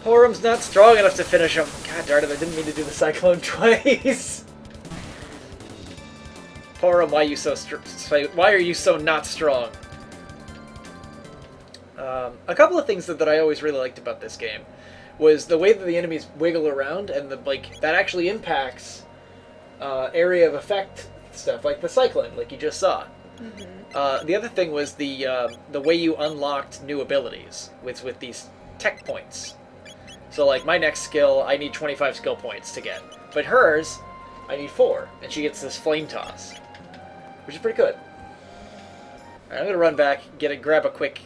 Porum's not strong enough to finish them. God darn it, I didn't mean to do the cyclone twice. Porum, why are you so not strong? A couple of things that I always really liked about this game was the way that the enemies wiggle around, and that actually impacts area of effect stuff, like the cyclone, like you just saw. Mm-hmm. The other thing was the way you unlocked new abilities with these tech points. So like my next skill, I need 25 skill points to get, but hers, I need 4, and she gets this flame toss, which is pretty good. Alright, I'm gonna run back, grab a quick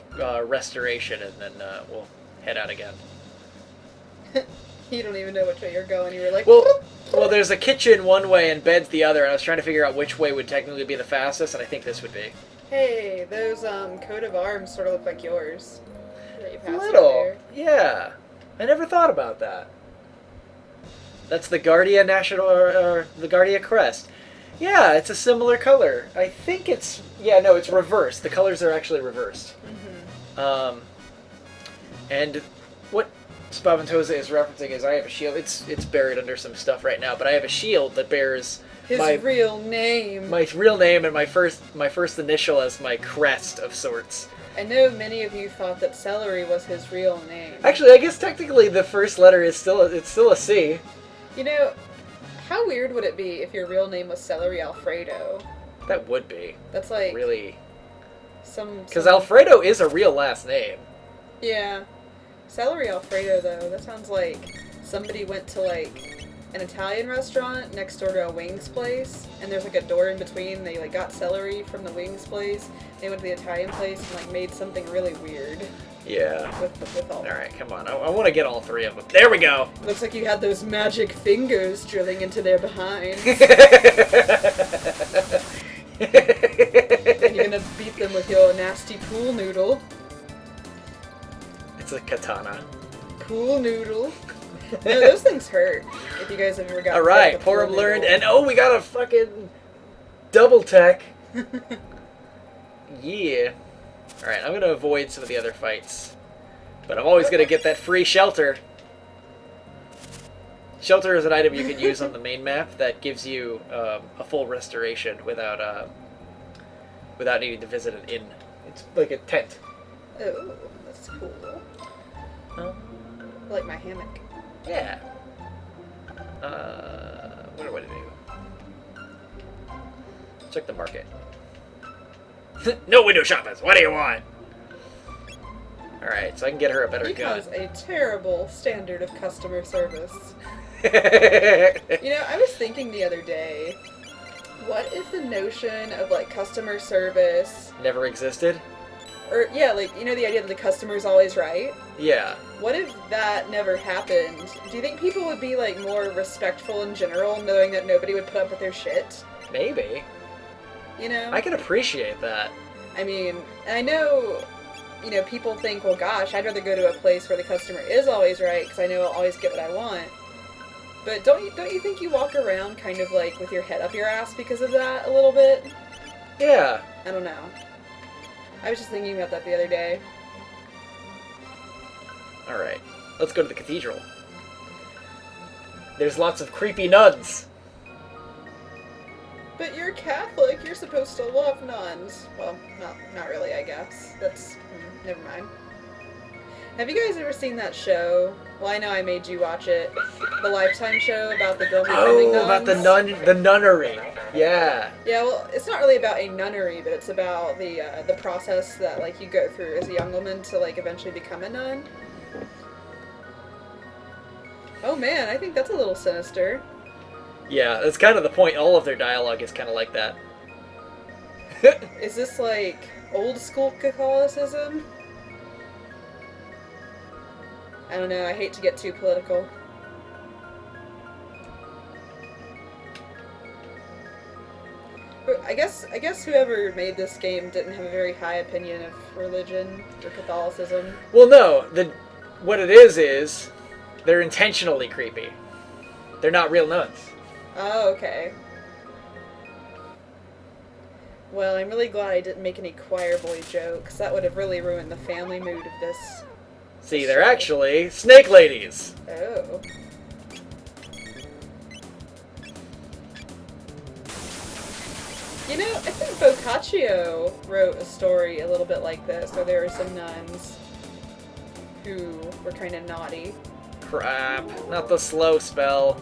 restoration, and then we'll head out again. You don't even know which way you're going. You were like, Well, there's a kitchen one way and beds the other, and I was trying to figure out which way would technically be the fastest, and I think this would be. hey, those coat of arms sort of look like yours. That you passed Little, earlier. yeah. I never thought about that. That's the Guardia National, or the Guardia crest. Yeah, it's a similar color. I think it's... Yeah, no, it's reversed. The colors are actually reversed. Mm-hmm. And what Spaventosa is referencing is I have a shield. It's buried under some stuff right now, but I have a shield that bears His real name. my real name and my first initial as my crest of sorts. I know many of you thought that Celery was his real name. Actually, I guess technically the first letter is still a C. You know, how weird would it be if your real name was Celery Alfredo? That would be That's like really because some... Alfredo is a real last name. Yeah. Celery Alfredo, though, that sounds like somebody went to, like, an Italian restaurant next door to a wings place, and there's, like, a door in between. They, like, got celery from the wings place. They went to the Italian place and, like, made something really weird. Yeah. With all that. Alright, come on. I want to get all three of them. There we go! Looks like you had those magic fingers drilling into their behinds. And you're gonna beat them with your nasty pool noodle. It's a katana. Pool noodle. No, those things hurt. If you guys have ever gotten Alright, Porum learned, and oh, we got a fucking double tech. Yeah. Alright, I'm gonna avoid some of the other fights. But I'm always gonna get that free shelter. Shelter is an item you can use on the main map that gives you a full restoration without needing to visit an inn. It's like a tent. Oh, that's cool. I like my hammock. Yeah. What do I do? Check the market. No window shoppers. What do you want? Alright, so I can get her a better He gun. has a terrible standard of customer service. You know, I was thinking the other day, what if the notion of, like, customer service... Never existed? Or, yeah, like, you know the idea that the customer's always right? Yeah. What if that never happened? Do you think people would be, like, more respectful in general, knowing that nobody would put up with their shit? Maybe. You know? I can appreciate that. I mean, I know, you know, people think, well, gosh, I'd rather go to a place where the customer is always right, because I know I'll always get what I want. But don't you think you walk around kind of, like, with your head up your ass because of that a little bit? Yeah. I don't know. I was just thinking about that the other day. Alright. Let's go to the cathedral. There's lots of creepy nuns. But you're Catholic, you're supposed to love nuns. Well, not really, I guess. That's... never mind. Have you guys ever seen that show? Well, I know I made you watch it. The Lifetime show about the girl becoming nuns. About the nunnery. Yeah. Yeah, well, it's not really about a nunnery, but it's about the process that, like, you go through as a young woman to, like, eventually become a nun. Oh man, I think that's a little sinister. Yeah, that's kind of the point. All of their dialogue is kind of like that. Is this, like, old school Catholicism? I don't know, I hate to get too political. But I guess whoever made this game didn't have a very high opinion of religion or Catholicism. Well, no. What it is they're intentionally creepy. They're not real nuns. Oh, okay. Well, I'm really glad I didn't make any choir boy jokes. That would have really ruined the family mood of this. See, they're actually snake ladies. Oh. You know, I think Boccaccio wrote a story a little bit like this, where there were some nuns who were kind of naughty. Crap. Not the slow spell.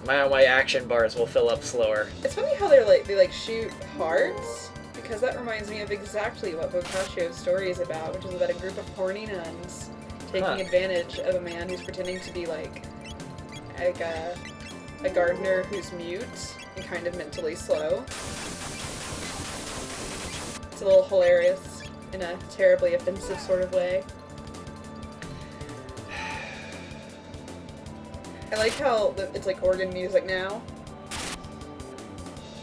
My action bars will fill up slower. It's funny how they shoot hearts, because that reminds me of exactly what Boccaccio's story is about, which is about a group of horny nuns taking advantage of a man who's pretending to be like a gardener who's mute and kind of mentally slow. It's a little hilarious in a terribly offensive sort of way. I like how it's like organ music now.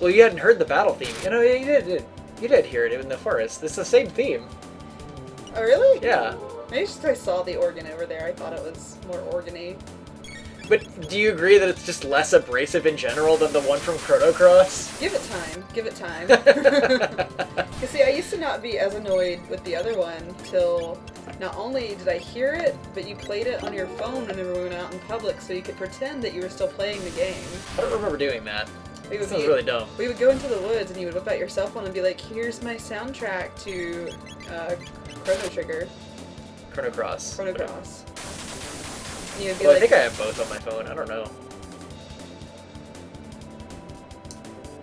Well, you hadn't heard the battle theme. You know, you did hear it in the forest. It's the same theme. Oh, really? Yeah. Maybe just 'cause I saw the organ over there, I thought it was more organy. But do you agree that it's just less abrasive in general than the one from Chrono Cross? Give it time. Give it time. You see, I used to not be as annoyed with the other one till not only did I hear it, but you played it on your phone whenever we went out in public so you could pretend that you were still playing the game. I don't remember doing that. We That sounds really dumb. We would go into the woods and you would whip out your cell phone and be like, here's my soundtrack to Chrono Trigger. Chrono Cross. Chrono Cross. And you'd be Well, like, I think I have both on my phone. I don't know.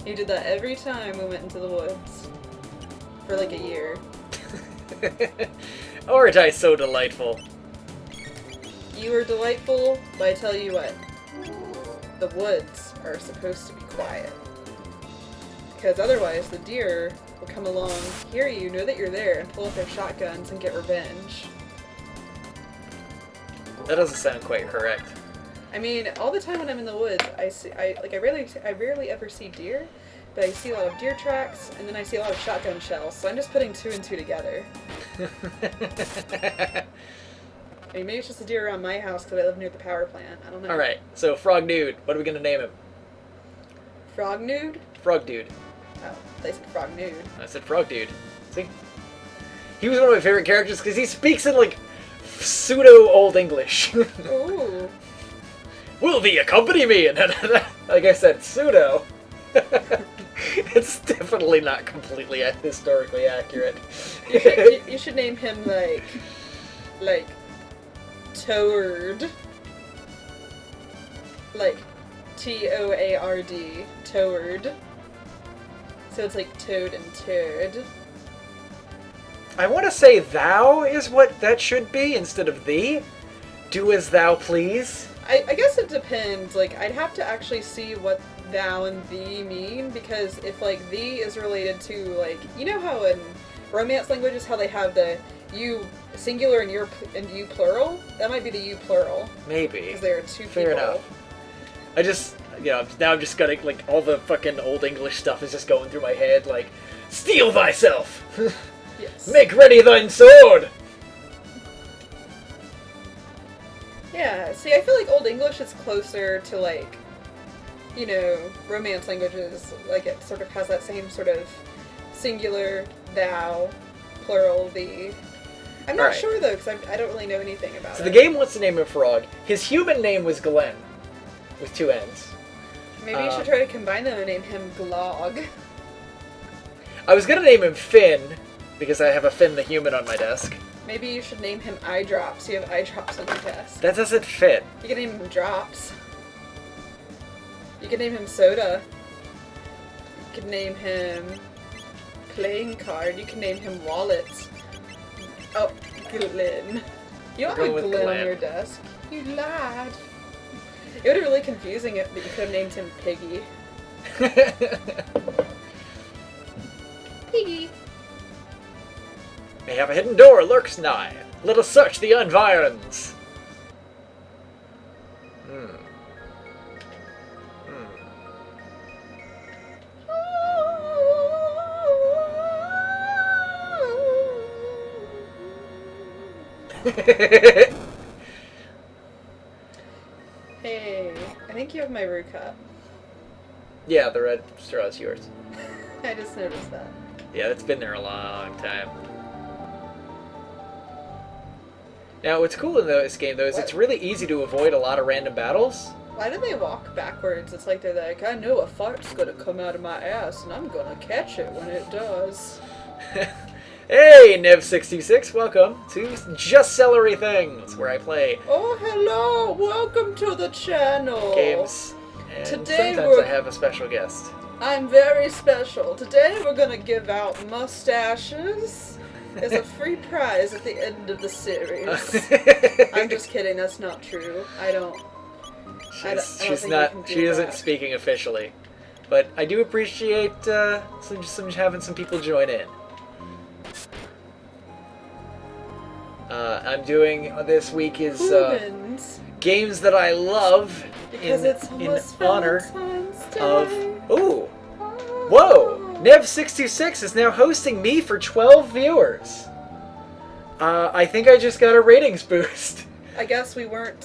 you did that every time we went into the woods. For like a year. Aren't I so delightful? You are delightful, but I tell you what. The woods are supposed to be quiet. Because otherwise the deer will come along, hear you, know that you're there, and pull out their shotguns and get revenge. That doesn't sound quite correct. I mean, all the time when I'm in the woods, I rarely ever see deer, but I see a lot of deer tracks, and then I see a lot of shotgun shells, so I'm just putting two and two together. I mean, maybe it's just a deer around my house because I live near the power plant. I don't know. Alright, so Frog Dude. What are we gonna name him? Frog nude? Frog Dude. Oh, they said frog nude. I said Frog Dude. See? He was one of my favorite characters because he speaks in, like, pseudo-Old English. Ooh. Will thee accompany me? And like I said, pseudo. It's definitely not completely historically accurate. You should name him, like, Toad. Like, Toard. Toad. So it's like Toad and Turd. I want to say thou is what that should be instead of thee. Do as thou please. I guess it depends. Like, I'd have to actually see what thou and thee mean, because if, like, thee is related to, like, you know how in Romance languages how they have the you singular and you plural? That might be the you plural. Maybe. Because there are two Fair people. enough. I just, now I'm just gonna, like, all the fucking Old English stuff is just going through my head, like, steel thyself! Yes. Make ready thine sword! Yeah, see, I feel like Old English is closer to, like, you know, Romance languages. Like, it sort of has that same sort of singular, thou, plural, thee. I'm not Alright. sure, though, because I don't really know anything about So it. the game wants to name a frog. His human name was Glenn, with two N's. Maybe you should try to combine them and name him Glog. I was gonna name him Finn, because I have a Finn the human on my desk. Maybe you should name him Eye Drops. You have eye drops on your desk. That doesn't fit. You can name him Drops. You can name him Soda. You can name him Playing Card. You can name him Wallet. Oh, Glenn. You don't We're have a going with Glenn on Glenn. your desk. You lied. It would have really confusing it, but you could have named him Piggy. Piggy. May have a hidden door lurks nigh. Let us search the environs. Hey, I think you have my root cup. Yeah, the red straw is yours. I just noticed that. Yeah, it's been there a long time. Now, what's cool in this game, though, is it's really easy to avoid a lot of random battles. Why do they walk backwards? It's like they're like, I know a fart's gonna come out of my ass, and I'm gonna catch it when it does. Hey, Nev66, welcome to Just Celery Things, where I play Oh, hello! Welcome to the channel! games, and Today sometimes we're- I have a special guest. I'm very special. Today we're gonna give out mustaches as a free prize at the end of the series. I'm just kidding, that's not true. I don't think She isn't that. speaking officially, but I do appreciate some having some people join in. I'm doing this week is Humans, games that I love because it's in almost honor Valentine's Day. of Whoa! Nev626 is now hosting me for 12 viewers. I think I just got a ratings boost. I guess we weren't.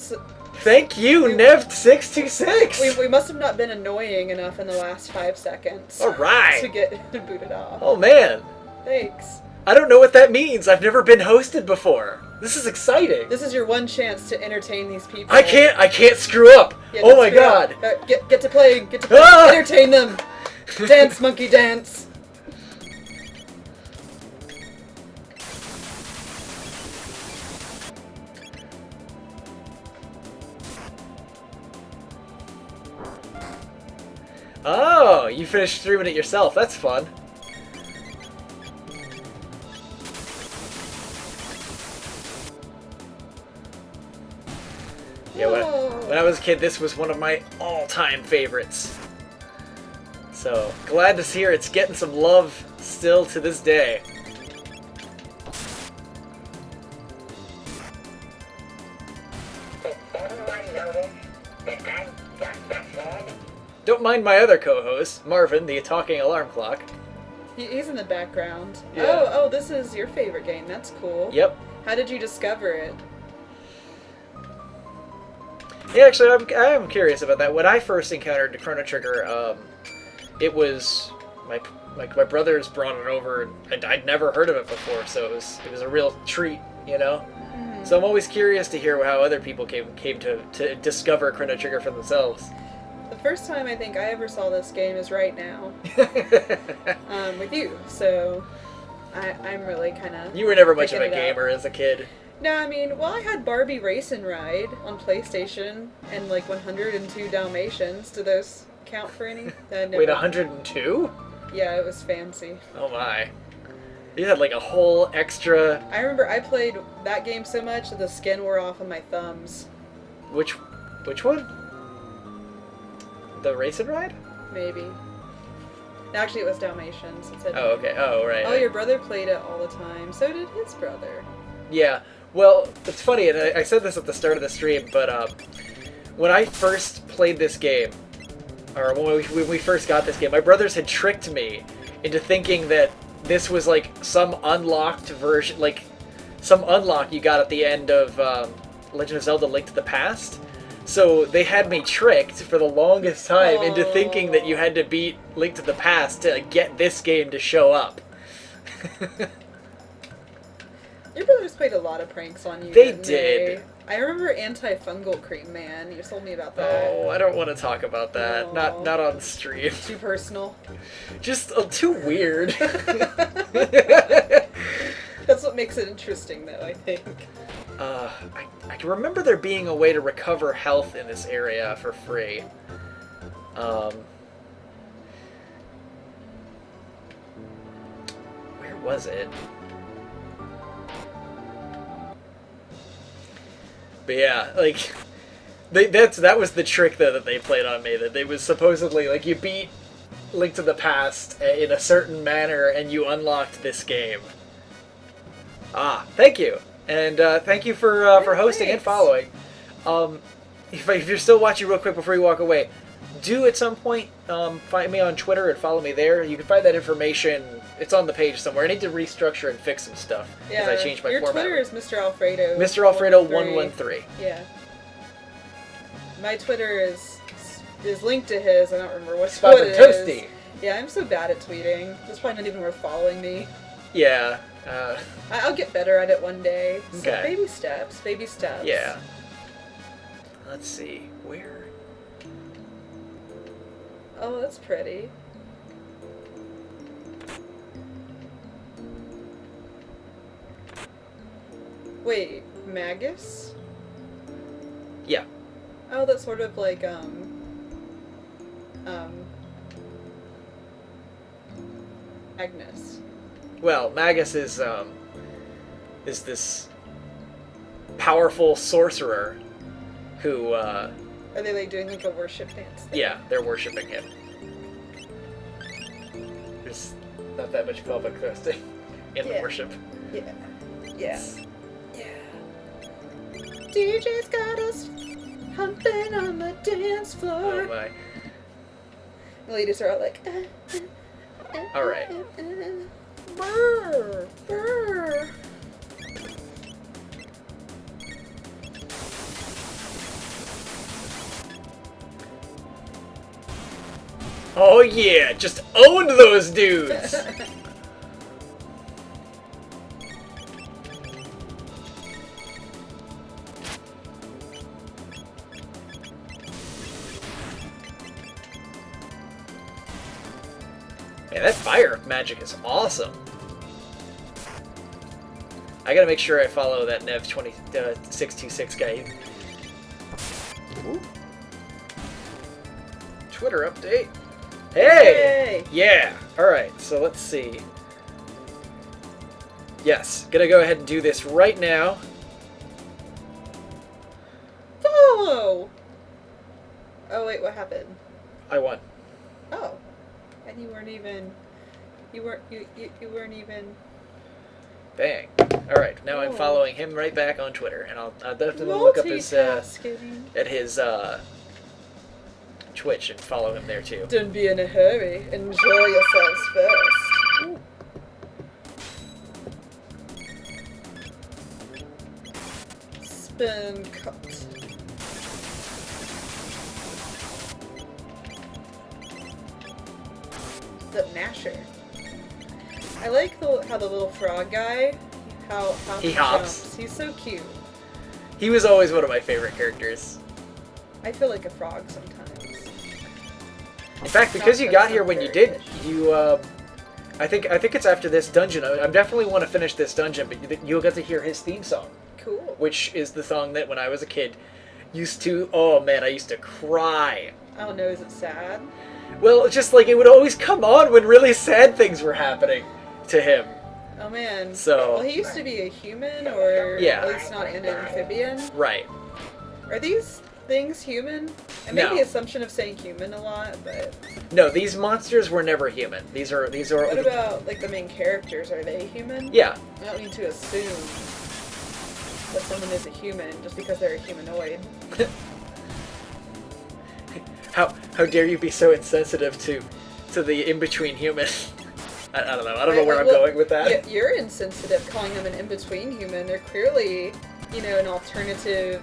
Thank you, Nev626. We must have not been annoying enough in the last 5 seconds. All right. To get booted off. Oh man. Thanks. I don't know what that means. I've never been hosted before. This is exciting. This is your one chance to entertain these people. I can't screw up. Yeah, Oh my god. Get to playing. Get to play. Ah! Entertain them. Dance, monkey, dance. Oh, you finished streaming it yourself. That's fun. Yeah, when I was a kid, this was one of my all-time favorites. So, glad to hear it's getting some love still to this day. Don't mind my other co-host, Marvin, the talking alarm clock. He's in the background. Yeah. Oh, this is your favorite game. That's cool. Yep. How did you discover it? Yeah, actually, I am curious about that. When I first encountered the Chrono Trigger, it was my brothers brought it over, and I'd never heard of it before, so it was a real treat, you know. Mm-hmm. So I'm always curious to hear how other people came to discover Chrono Trigger for themselves. The first time I think I ever saw this game is right now, with you. So I'm really kind of. You were never much of a gamer as a kid. No, I mean, well, I had Barbie Race and Ride on PlayStation and like 102 Dalmatians. Do those count for any? Wait, 102? Yeah, it was fancy. Oh my. You had like a whole extra... I remember I played that game so much that the skin wore off on my thumbs. Which one? The Race and Ride? Maybe. Actually, it was Dalmatians. It said, Oh, okay. Oh, right. oh, your brother played it all the time. So did his brother. Yeah. Well, it's funny, and I said this at the start of the stream, but when I first played this game, or when we first got this game, my brothers had tricked me into thinking that this was like some unlocked version, like some unlock you got at the end of Legend of Zelda: Link to the Past. So they had me tricked for the longest time into thinking that you had to beat Link to the Past to get this game to show up. Your brothers played a lot of pranks on you. They didn't did. I remember Antifungal Cream Man. You told me about that. Oh, I don't want to talk about that. Oh. Not on stream. Too personal. Just too weird. That's what makes it interesting, though, I think. I can remember there being a way to recover health in this area for free. Where was it? But yeah, like that was the trick though that they played on me. That they was supposedly like you beat Link to the Past in a certain manner and you unlocked this game. Ah, thank you, and thank you for hosting and following. If you're still watching, real quick before you walk away, do at some point find me on Twitter and follow me there. You can find that information. It's on the page somewhere. I need to restructure and fix some stuff because I changed my your format. Twitter is Mr. Alfredo. Mr. Alfredo 113. Yeah. My Twitter is linked to his. I don't remember what Spot it Toasty. is. Yeah, I'm so bad at tweeting. It's probably not even worth following me. Yeah. I'll get better at it one day. So Okay. baby steps. Baby steps. Yeah. Let's see. Where? Oh, that's pretty. Wait, Magus? Yeah. Oh, that's sort of like, Agnes. Well, Magus is this powerful sorcerer who, Are they like doing like a worship dance thing? yeah, they're worshiping him. There's not that much pelvic thrusting in the Yeah. worship. Yeah. Yeah. Yeah. DJ's got us humping on the dance floor. Oh my. The ladies are all like, All right. Brr, brr. yeah, just owned those dudes. Man, that fire magic is awesome. I gotta make sure I follow that Nev 626 guy. Ooh. Twitter update. Hey! Yay! Yeah! Alright, so let's see. Yes, gonna go ahead and do this right now. Follow! Oh wait, what happened? I won. Oh. And you weren't even... You weren't even... Bang. Alright, now I'm Oh. following him right back on Twitter, and I'll definitely look up his, Multitasking. at his, Twitch and follow him there too. Don't be in a hurry. Enjoy yourselves first. Ooh. Spin cut. The Masher. I like how the little frog guy, how He he hops. jumps. He's so cute. He was always one of my favorite characters. I feel like a frog sometimes. In fact, because you got here when you did, you, I think it's after this dungeon. I definitely want to finish this dungeon, but you'll get to hear his theme song, Cool. which is the song that when I was a kid, used to, oh man, I used to cry. I don't know, is it sad? Well, it's just like, it would always come on when really sad things were happening to him. Oh man. So- Well, he used to be a human, or Yeah. at least not an amphibian. Right. Are these things human? I No. made the assumption of saying human a lot, but No, these monsters were never human. These are. what about like the main characters? Are they human? Yeah. I don't need to assume that someone is a human just because they're a humanoid. How dare you be so insensitive to the in-between human? I don't know. I don't know where I'm Well, going with that. Yeah, you're insensitive calling them an in-between human. They're clearly, an alternative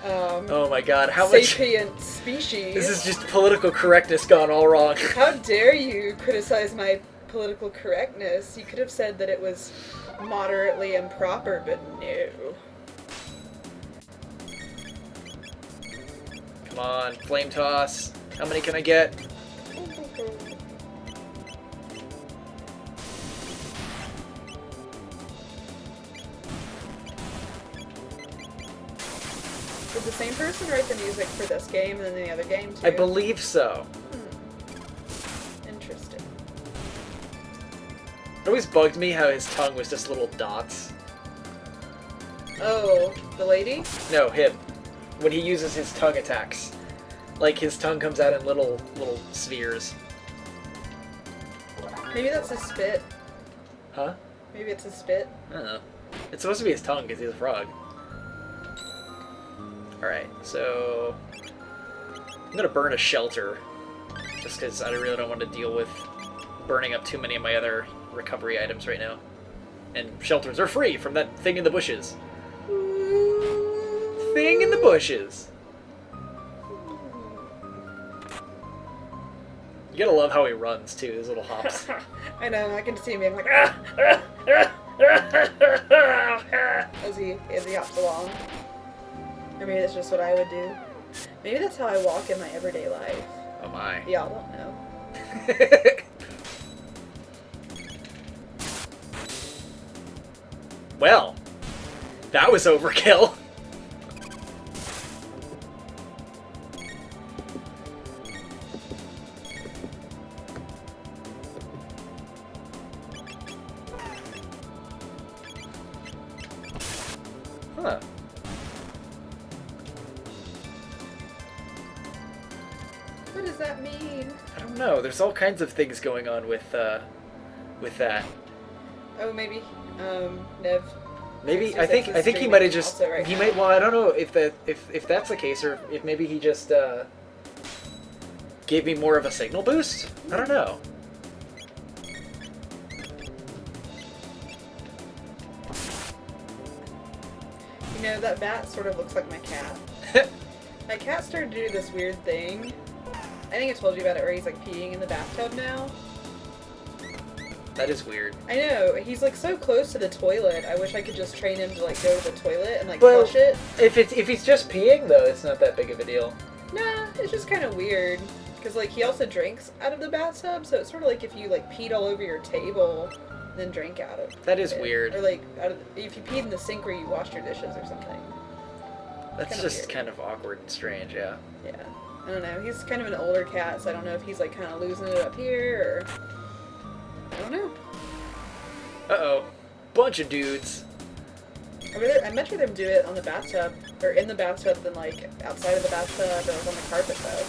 Oh my god, how much... sapient species. This is just political correctness gone all wrong. How dare you criticize my political correctness? You could have said that it was moderately improper, but no. Come on, flame toss. How many can I get? Did the same person write the music for this game and the other game too? I believe so. Interesting. It always bugged me how his tongue was just little dots. Oh, the lady? No, him. When he uses his tongue attacks. Like, his tongue comes out in little spheres. Maybe that's his spit. Huh? Maybe it's his spit. I don't know. It's supposed to be his tongue because he's a frog. Alright, so... I'm gonna burn a shelter. Just because I really don't want to deal with burning up too many of my other recovery items right now. And shelters are free from that thing in the bushes. Thing in the bushes! You gotta love how he runs, too, his little hops. I know, I can see him being like, as he hops along. Or maybe that's just what I would do. Maybe that's how I walk in my everyday life. Oh my. Y'all don't know. Well, that was overkill. Huh. What does that mean? I don't know. There's all kinds of things going on with that. Oh, maybe, Nev. Maybe 66 I is think he might have streaming just also right he now. might. Well, I don't know if that's the case or if maybe he just gave me more of a signal boost. I don't know. You know, that bat sort of looks like my cat. My cat started to do this weird thing I think I told you about it where he's like peeing in the bathtub now. That is weird. I know, he's like so close to the toilet. I wish I could just train him to like go to the toilet and like Well, flush it. If he's just peeing though, it's not that big of a deal. Nah, it's just kind of weird. Because like he also drinks out of the bathtub, so it's sort of like if you like peed all over your table, then drank out of That is it. weird. Or like if you peed in the sink where you washed your dishes or something. That's kinda just weird. kind of awkward and strange, yeah. Yeah. I don't know. He's kind of an older cat, so I don't know if he's like kind of losing it up here or I don't know. Uh-oh. Bunch of dudes. I'd much rather them do it on the bathtub or in the bathtub than like outside of the bathtub or like on the carpet though.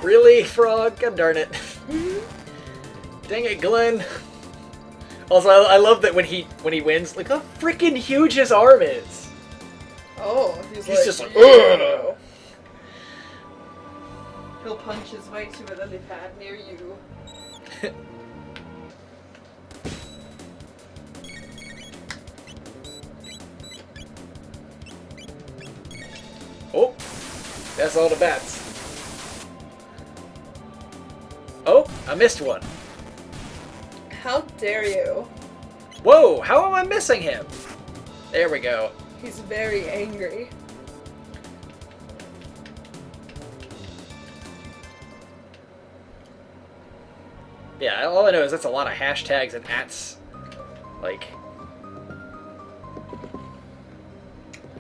Really, Frog? God darn it. Dang it, Glenn. Also, I love that when he wins, like how freaking huge his arm is. Oh, He's like, just like, "Yeah." ugh. He'll punch his way to a lily pad near you. Oh, that's all the bats. Oh, I missed one. How dare you? Whoa, how am I missing him? There we go. He's very angry. Yeah, all I know is that's a lot of hashtags and ats. Like...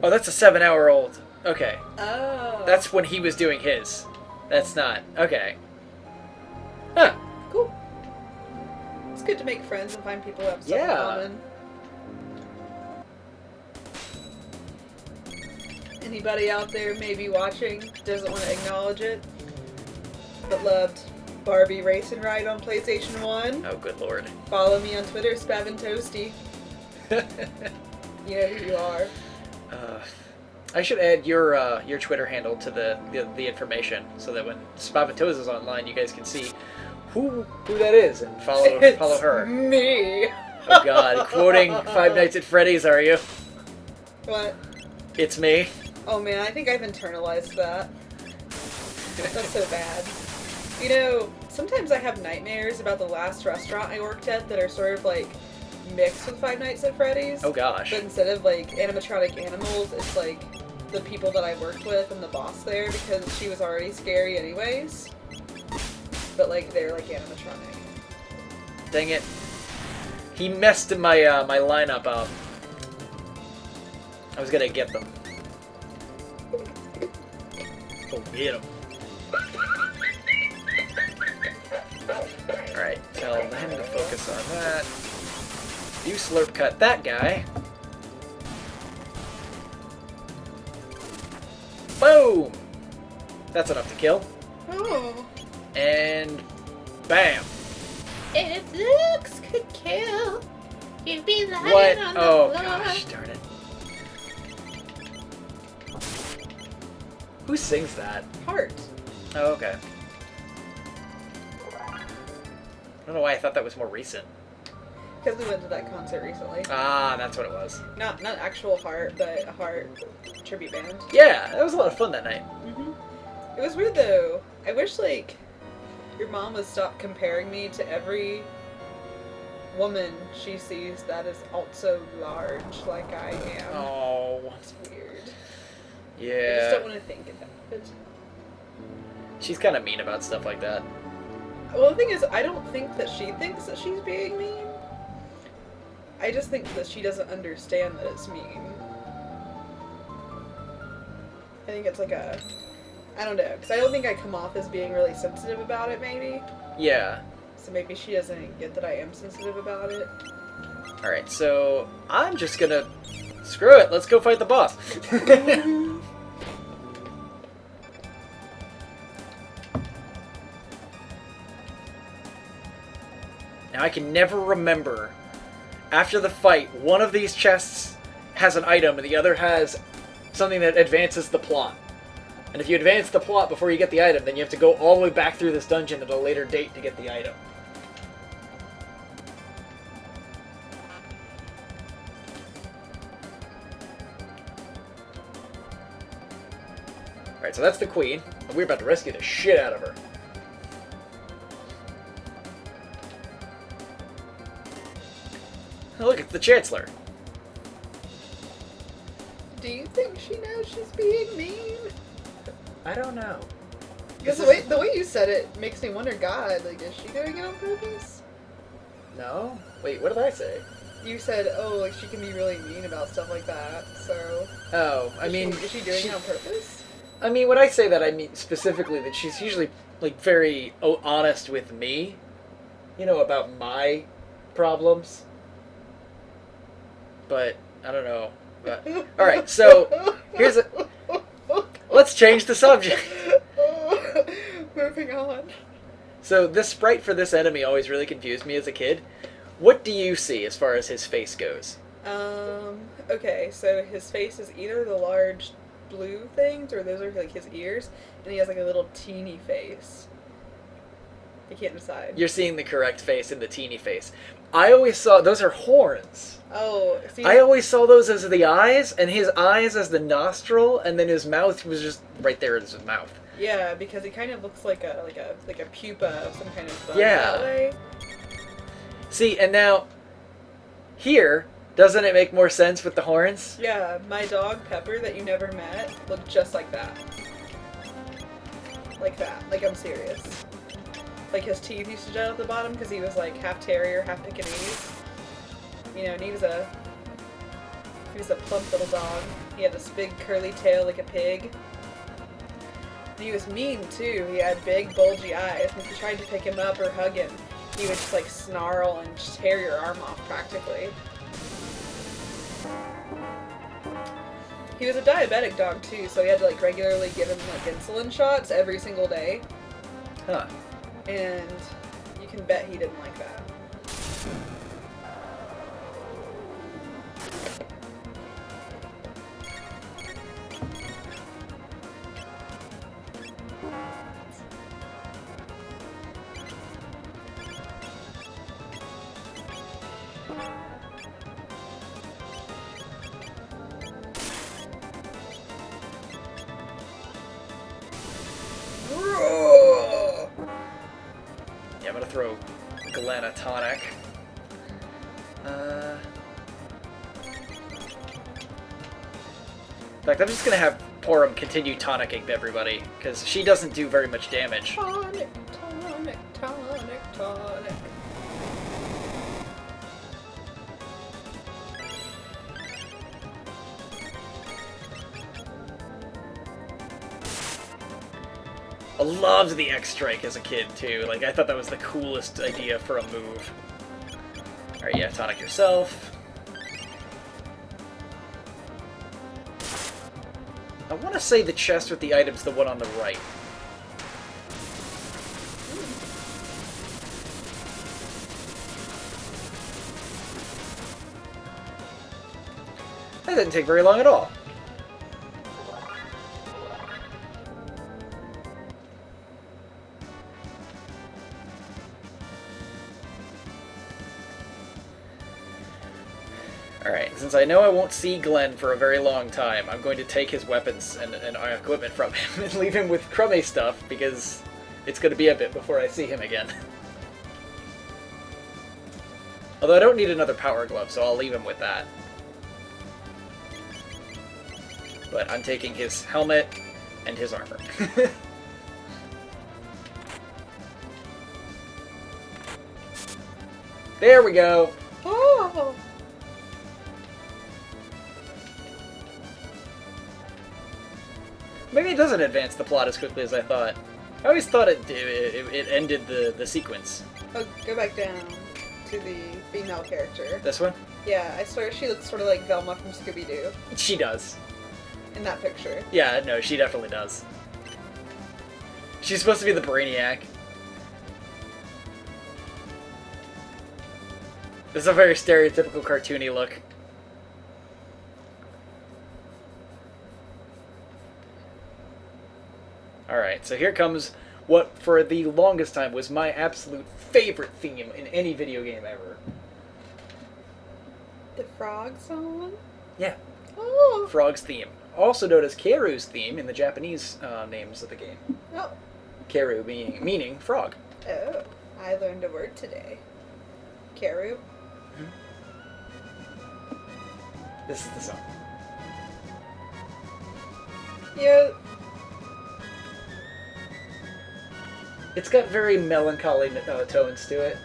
Oh, that's a 7-hour-old. Okay. Oh. That's when he was doing his. That's not. Okay. Huh. cool. It's good to make friends and find people who have stuff in Yeah. common. Anybody out there maybe watching doesn't want to acknowledge it, but loved Barbie Race and Ride on PlayStation 1? Oh, good lord. Follow me on Twitter, Spaventoasty. You know who you are. I should add your Twitter handle to the information so that when Spavatoes is online, you guys can see who that is and follow her. Me. Oh God, quoting Five Nights at Freddy's, are you? What? It's me. Oh man, I think I've internalized that. That's so bad. You know, sometimes I have nightmares about the last restaurant I worked at that are sort of like mixed with Five Nights at Freddy's. Oh gosh. But instead of like animatronic animals, it's like the people that I worked with and the boss there because she was already scary anyways. But like they're like animatronic. Dang it. He messed my my lineup up. I was gonna get them. Oh, get him. Alright, tell him to focus on that. You slurp cut that guy. Boom! That's enough to kill. Oh. And bam! If looks could kill, you'd be lying What? on the Oh floor. gosh, darn it. Who sings that? Heart. Oh, okay. I don't know why I thought that was more recent. Because we went to that concert recently. Ah, that's what it was. Not actual Heart, but a Heart tribute band. Yeah, that was a lot of fun that night. It was weird though. I wish like your mom would stop comparing me to every woman she sees that is also large like I am. Oh, It's weird. I just yeah. don't want to think about it. She's kind of mean about stuff like that. Well, the thing is, I don't think that she thinks that she's being mean. I just think that she doesn't understand that it's mean. I think it's like a... I don't know, because I don't think I come off as being really sensitive about it, maybe. Yeah. So maybe she doesn't get that I am sensitive about it. Alright, so I'm just gonna... Screw it, let's go fight the boss. Now I can never remember. After the fight, one of these chests has an item and the other has something that advances the plot. And if you advance the plot before you get the item, then you have to go all the way back through this dungeon at a later date to get the item. Alright, so that's the queen, and we're about to rescue the shit out of her. Oh, look, it's the Chancellor. Do you think she knows she's being mean? I don't know. Because the way you said it makes me wonder, God, like, is she doing it on purpose? No? Wait, what did I say? You said, oh, like, she can be really mean about stuff like that, so... Oh, I mean... Is she doing it on purpose? I mean, when I say that, I mean specifically that she's usually, like, very honest with me. You know, about my problems. But, I don't know. Alright, so, here's a... Let's change the subject. Moving on. So, this sprite for this enemy always really confused me as a kid. What do you see as far as his face goes? Okay, so his face is either the large blue things, or those are, like, his ears, and he has, like, a little teeny face. I can't decide. You're seeing the correct face in the teeny face. I always saw... Those are horns. Oh, see... I always saw those as the eyes, and his eyes as the nostril, and then his mouth was just right there as his mouth. Yeah, because he kind of looks like a pupa of some kind of bug Yeah. that way. See, and now, here, doesn't it make more sense with the horns? Yeah, my dog, Pepper, that you never met, looked just like that. Like that. Like, I'm serious. Like, his teeth used to jut out the bottom because he was, like, half terrier, half Pekingese. You know, and he was a plump little dog. He had this big curly tail like a pig. And he was mean, too. He had big, bulgy eyes. And if you tried to pick him up or hug him, he would just, like, snarl and just tear your arm off, practically. He was a diabetic dog, too, so we had to, like, regularly give him, like, insulin shots every single day. Huh. And you can bet he didn't like that. Yeah, I'm gonna throw Glenn a tonic. In fact, I'm just gonna have Porum continue tonicking everybody, because she doesn't do very much damage. Tonic, tonic, tonic, tonic. I loved the X-Strike as a kid, too. Like, I thought that was the coolest idea for a move. Alright, yeah, tonic yourself. I want to say the chest with the item's the one on the right. That didn't take very long at all. Alright, since I know I won't see Glenn for a very long time, I'm going to take his weapons and equipment from him and leave him with crummy stuff, because it's going to be a bit before I see him again. Although I don't need another power glove, so I'll leave him with that. But I'm taking his helmet and his armor. There we go! Oh! Maybe it doesn't advance the plot as quickly as I thought. I always thought it ended the sequence. Oh, go back down to the female character. This one? Yeah, I swear she looks sort of like Velma from Scooby-Doo She does. in that picture. Yeah, no, she definitely does. She's supposed to be the Brainiac. This is a very stereotypical cartoony look. Alright, so here comes what for the longest time was my absolute favorite theme in any video game ever. The frog song? Yeah. Oh. Frog's theme. Also known as Keru's theme in the Japanese names of the game. Oh. Keru meaning frog. Oh. I learned a word today. Keru. This is the song. Yeah. It's got very melancholy tones to it.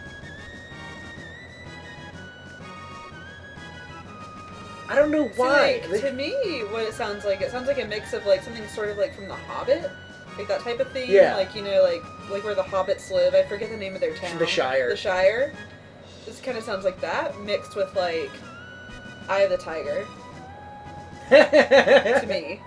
I don't know why. See, like, to me, what it sounds like a mix of like something sort of like from The Hobbit, like that type of thing. Yeah. Like, you know, like where the hobbits live. I forget the name of their town. The Shire. The Shire. This kind of sounds like that mixed with like Eye of the Tiger. To me.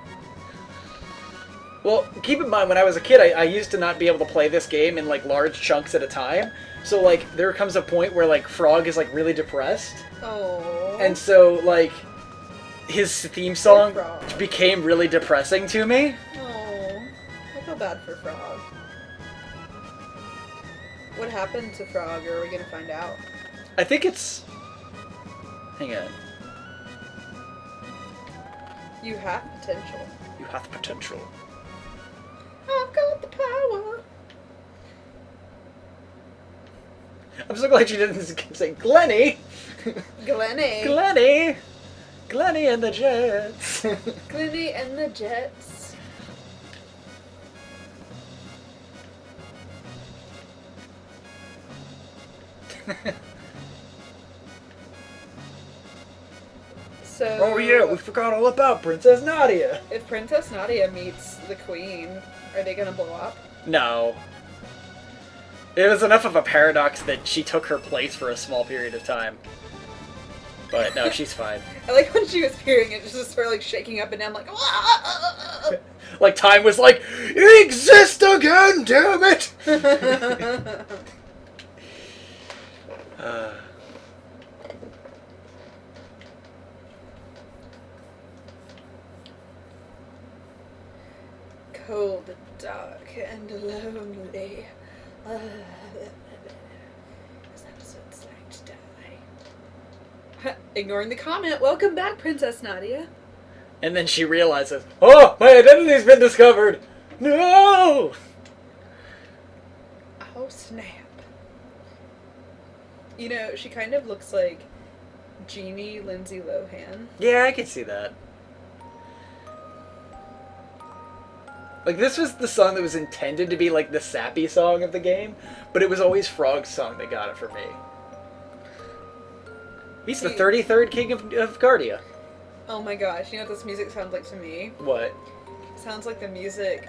Well, keep in mind, when I was a kid, I used to not be able to play this game in, like, large chunks at a time. So, like, there comes a point where, like, Frog is, like, really depressed. Oh. And so, like, his theme song Poor Frog. became really depressing to me. Oh. I feel bad for Frog. What happened to Frog, or are we gonna find out? I think it's... Hang on. You have potential. You have potential. I've got the power. I'm so glad you didn't say Glenny! Glenny. Glenny! Glenny and the Jets! Glenny and the Jets. So. Oh yeah, we forgot all about Princess Nadia! If Princess Nadia meets the Queen, are they gonna blow up? No. It was enough of a paradox that she took her place for a small period of time. But no, she's fine. I like when she was hearing it, just sort of like shaking up and down, like, Like time was like, exist again, damn it! Cold, dark, and lonely. This episode's like to die. Ignoring the comment, welcome back, Princess Nadia. And then she realizes, oh, my identity's been discovered! No! Oh, snap. You know, she kind of looks like Genie Lindsay Lohan. Yeah, I can see that. Like, this was the song that was intended to be, like, the sappy song of the game, but it was always Frog's song that got it for me. He's the 33rd king of Guardia. Oh my gosh, you know what this music sounds like to me? What? Sounds like the music...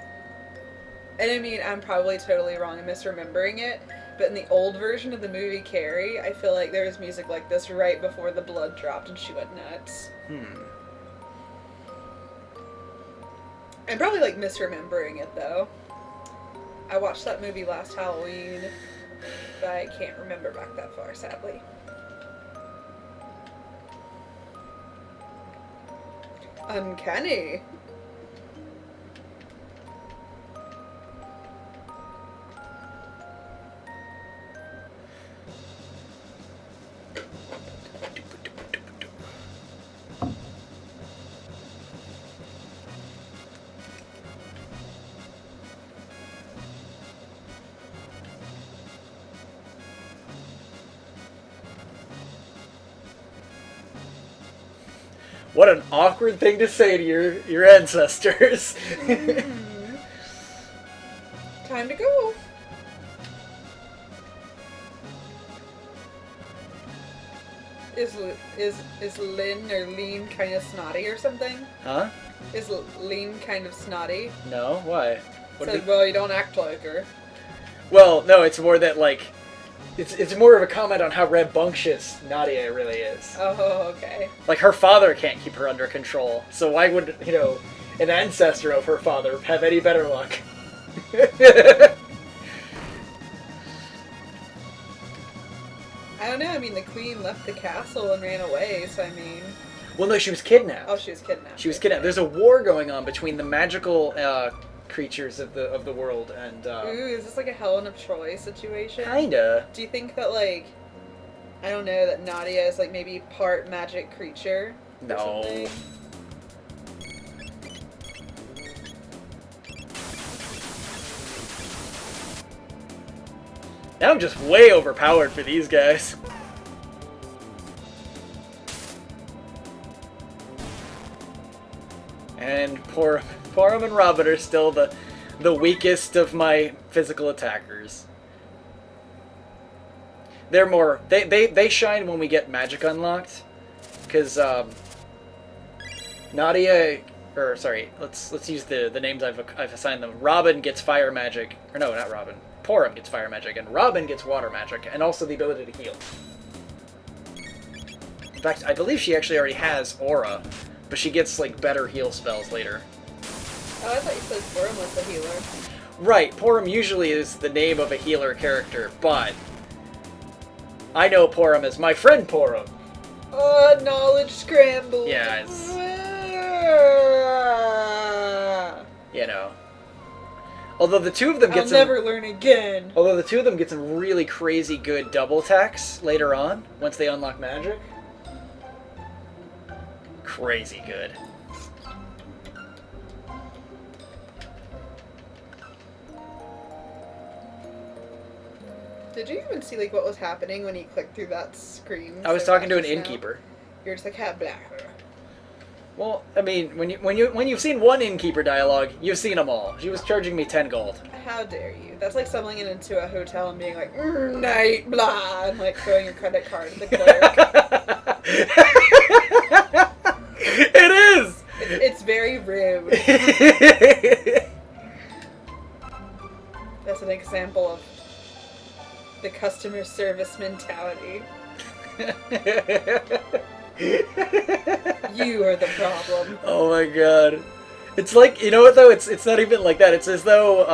And I mean, I'm probably totally wrong and misremembering it, but in the old version of the movie Carrie, I feel like there was music like this right before the blood dropped and she went nuts. I'm probably like misremembering it though. I watched that movie last Halloween, but I can't remember back that far, sadly. Uncanny. What an awkward thing to say to your ancestors. Time to go. Is Lynn or Lean kind of snotty or something? Huh? Is Lean kind of snotty? No? Why? What It's like, did- well, you don't act like her. Well, no, it's more that, like, it's more of a comment on how rambunctious Nadia really is. Oh, okay. Like, her father can't keep her under control, so why would, you know, an ancestor of her father have any better luck? I don't know, I mean, the queen left the castle and ran away, so I mean... Well, no, she was kidnapped. Oh, she was kidnapped. She was kidnapped. There's a war going on between the magical creatures of the world, and Ooh, is this like a Helen of Troy situation? kinda. Do you think that, like, I don't know, that Nadia is, like, maybe part magic creature? Or No. something? Now I'm just way overpowered for these guys. And Porum and Robin are still the weakest of my physical attackers. They're more they shine when we get magic unlocked, because Nadia, or sorry, let's use the names I've assigned them. Robin gets fire magic, or no, not Robin. Porum gets fire magic, and Robin gets water magic, and also the ability to heal. In fact, I believe she actually already has Aura, but she gets like better heal spells later. Oh, I thought you said Porum was the healer. Right, Porum usually is the name of a healer character, but I know Porum as my friend Porum. Knowledge scramble. Yeah, it's, you know. Although the two of them I'll never learn again. Although the two of them get some really crazy good double attacks later on, once they unlock magic. Crazy good. Did you even see, like, what was happening when you clicked through that screen? I was so talking to an fast just now? innkeeper. You're just like, ha, blah. Well, I mean, when you've seen one innkeeper dialogue, you've seen them all. She was charging me 10 gold. How dare you? That's like stumbling into a hotel and being like, night, blah, and like throwing your credit card at the clerk. It is! It's very rude. That's an example of the customer service mentality. You are the problem. Oh my god. It's like, you know what though? It's not even like that. It's as though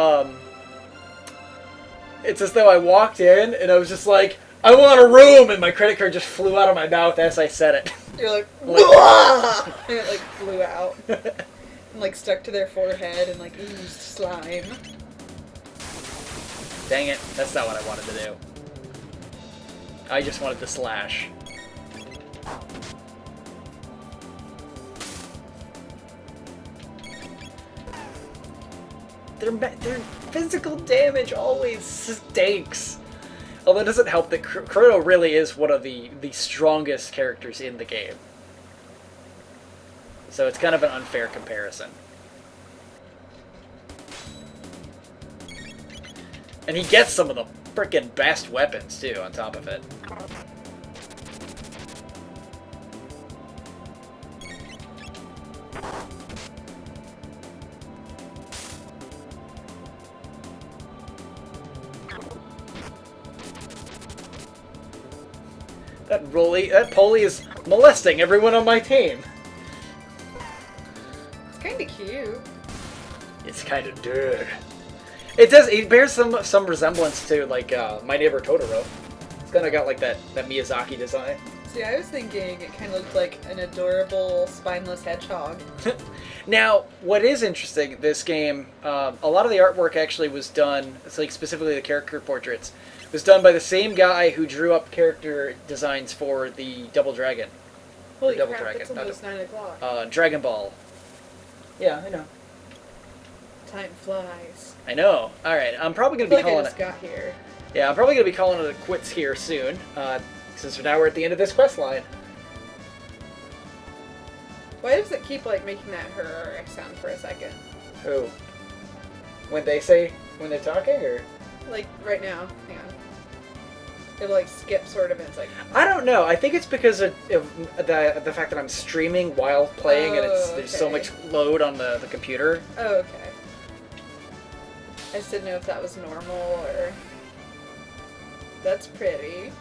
I walked in and I was just like, I want a room, and my credit card just flew out of my mouth as I said it. You're like, "Wah!" And it like flew out. And like stuck to their forehead and like oozed slime. Dang it, that's not what I wanted to do. I just wanted to slash. Their physical damage always stinks. Although it doesn't help that Chrono really is one of the strongest characters in the game. So it's kind of an unfair comparison. And he gets some of the frickin' best weapons, too, on top of it. That Polly is molesting everyone on my team. It's kind of cute. It's kind of dirty. It does. It bears some resemblance to like My Neighbor Totoro. It's kind of got like that Miyazaki design. See, I was thinking it kind of looked like an adorable spineless hedgehog. Now, what is interesting, this game, a lot of the artwork actually was done. It's like specifically the character portraits. Was done by the same guy who drew up character designs for the Double Dragon. Holy Double crap, Dragon, it's not almost 9 o'clock. Dragon Ball. Yeah, I know. Time flies. I know. All right, I'm probably gonna I be feel like calling I just it. got here. Yeah, I'm probably gonna be calling it quits here soon, since now we're at the end of this quest line. Why does it keep like making that her sound for a second? Who? When they're talking, or? Like right now. Hang on. It like skips sort of and it's like, I don't know. I think it's because of the fact that I'm streaming while playing, and there's so okay. much load on the computer. oh, okay. I just didn't know if that was normal or... That's pretty.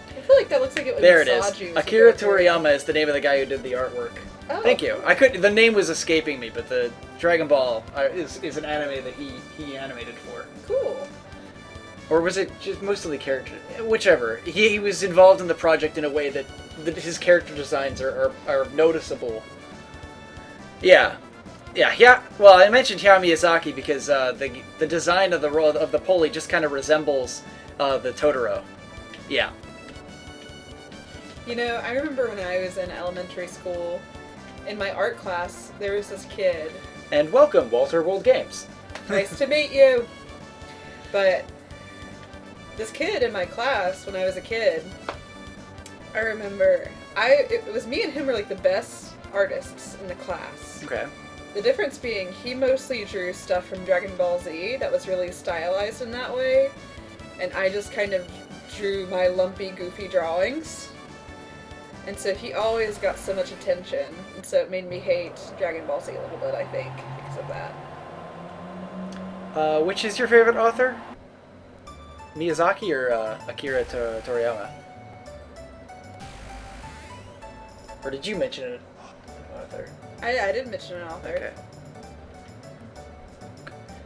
I feel like that looks like it would There it is. massage you as you Akira go through it. Toriyama is the name of the guy who did the artwork. Oh. Thank you. The name was escaping me, but the Dragon Ball is an anime that he animated for. Cool. Or was it just mostly character? Whichever. He was involved in the project in a way that his character designs are noticeable. Yeah. Yeah. Well, I mentioned Hayao Miyazaki because the design of the pulley just kind of resembles the Totoro. Yeah. You know, I remember when I was in elementary school, in my art class, there was this kid. And welcome, Walter World Games. Nice to meet you. But this kid in my class, when I was a kid, I remember it was me and him were like the best artists in the class. Okay. The difference being he mostly drew stuff from Dragon Ball Z that was really stylized in that way, and I just kind of drew my lumpy, goofy drawings. And so he always got so much attention, and so it made me hate Dragon Ball Z a little bit, I think, because of that. Which is your favorite author? Miyazaki or Akira Toriyama? Or did you mention an author? I did mention an author.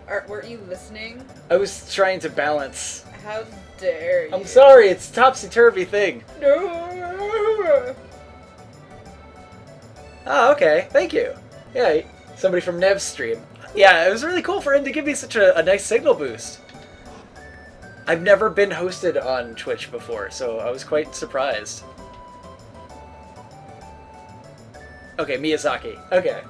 Okay. Weren't you listening? I was trying to balance. How dare you? I'm sorry, it's a topsy-turvy thing. No! Oh, okay. Thank you. Yeah, somebody from Nev's stream. Yeah, it was really cool for him to give me such a nice signal boost. I've never been hosted on Twitch before, so I was quite surprised. Okay, Miyazaki. Okay.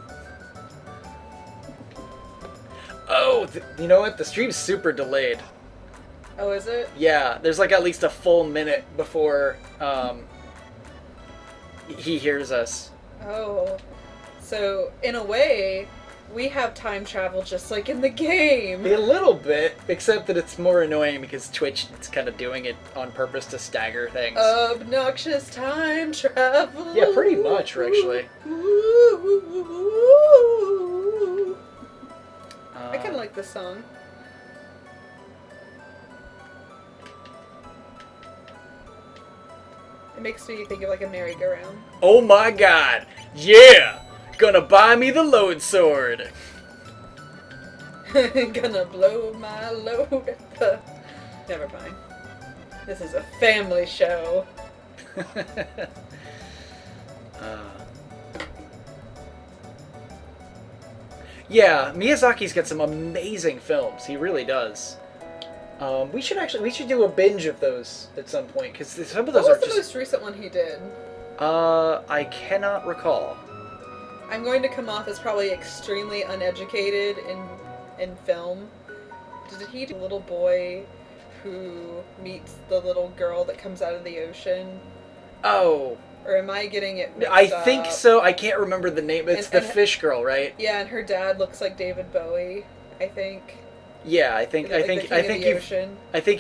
Oh, you know what? The stream's super delayed. Oh, is it? Yeah, there's like at least a full minute before he hears us. Oh. So, in a way, we have time travel just like in the game. A little bit, except that it's more annoying because Twitch is kind of doing it on purpose to stagger things. Obnoxious time travel. Yeah, pretty much, actually. I kind of like this song. It makes me think of like a merry-go-round. Oh my god! Yeah! Gonna buy me the load sword! Gonna blow my load. Never mind. This is a family show. Yeah, Miyazaki's got some amazing films. He really does. We should do a binge of those at some point because some of those What are was the just. most recent one he did? I cannot recall. I'm going to come off as probably extremely uneducated in film. Did he do a little boy who meets the little girl that comes out of the ocean? Oh. Or am I getting it mixed I up? think so. I can't remember the name. It's the fish girl, right? Yeah, and her dad looks like David Bowie, I think. Yeah, I think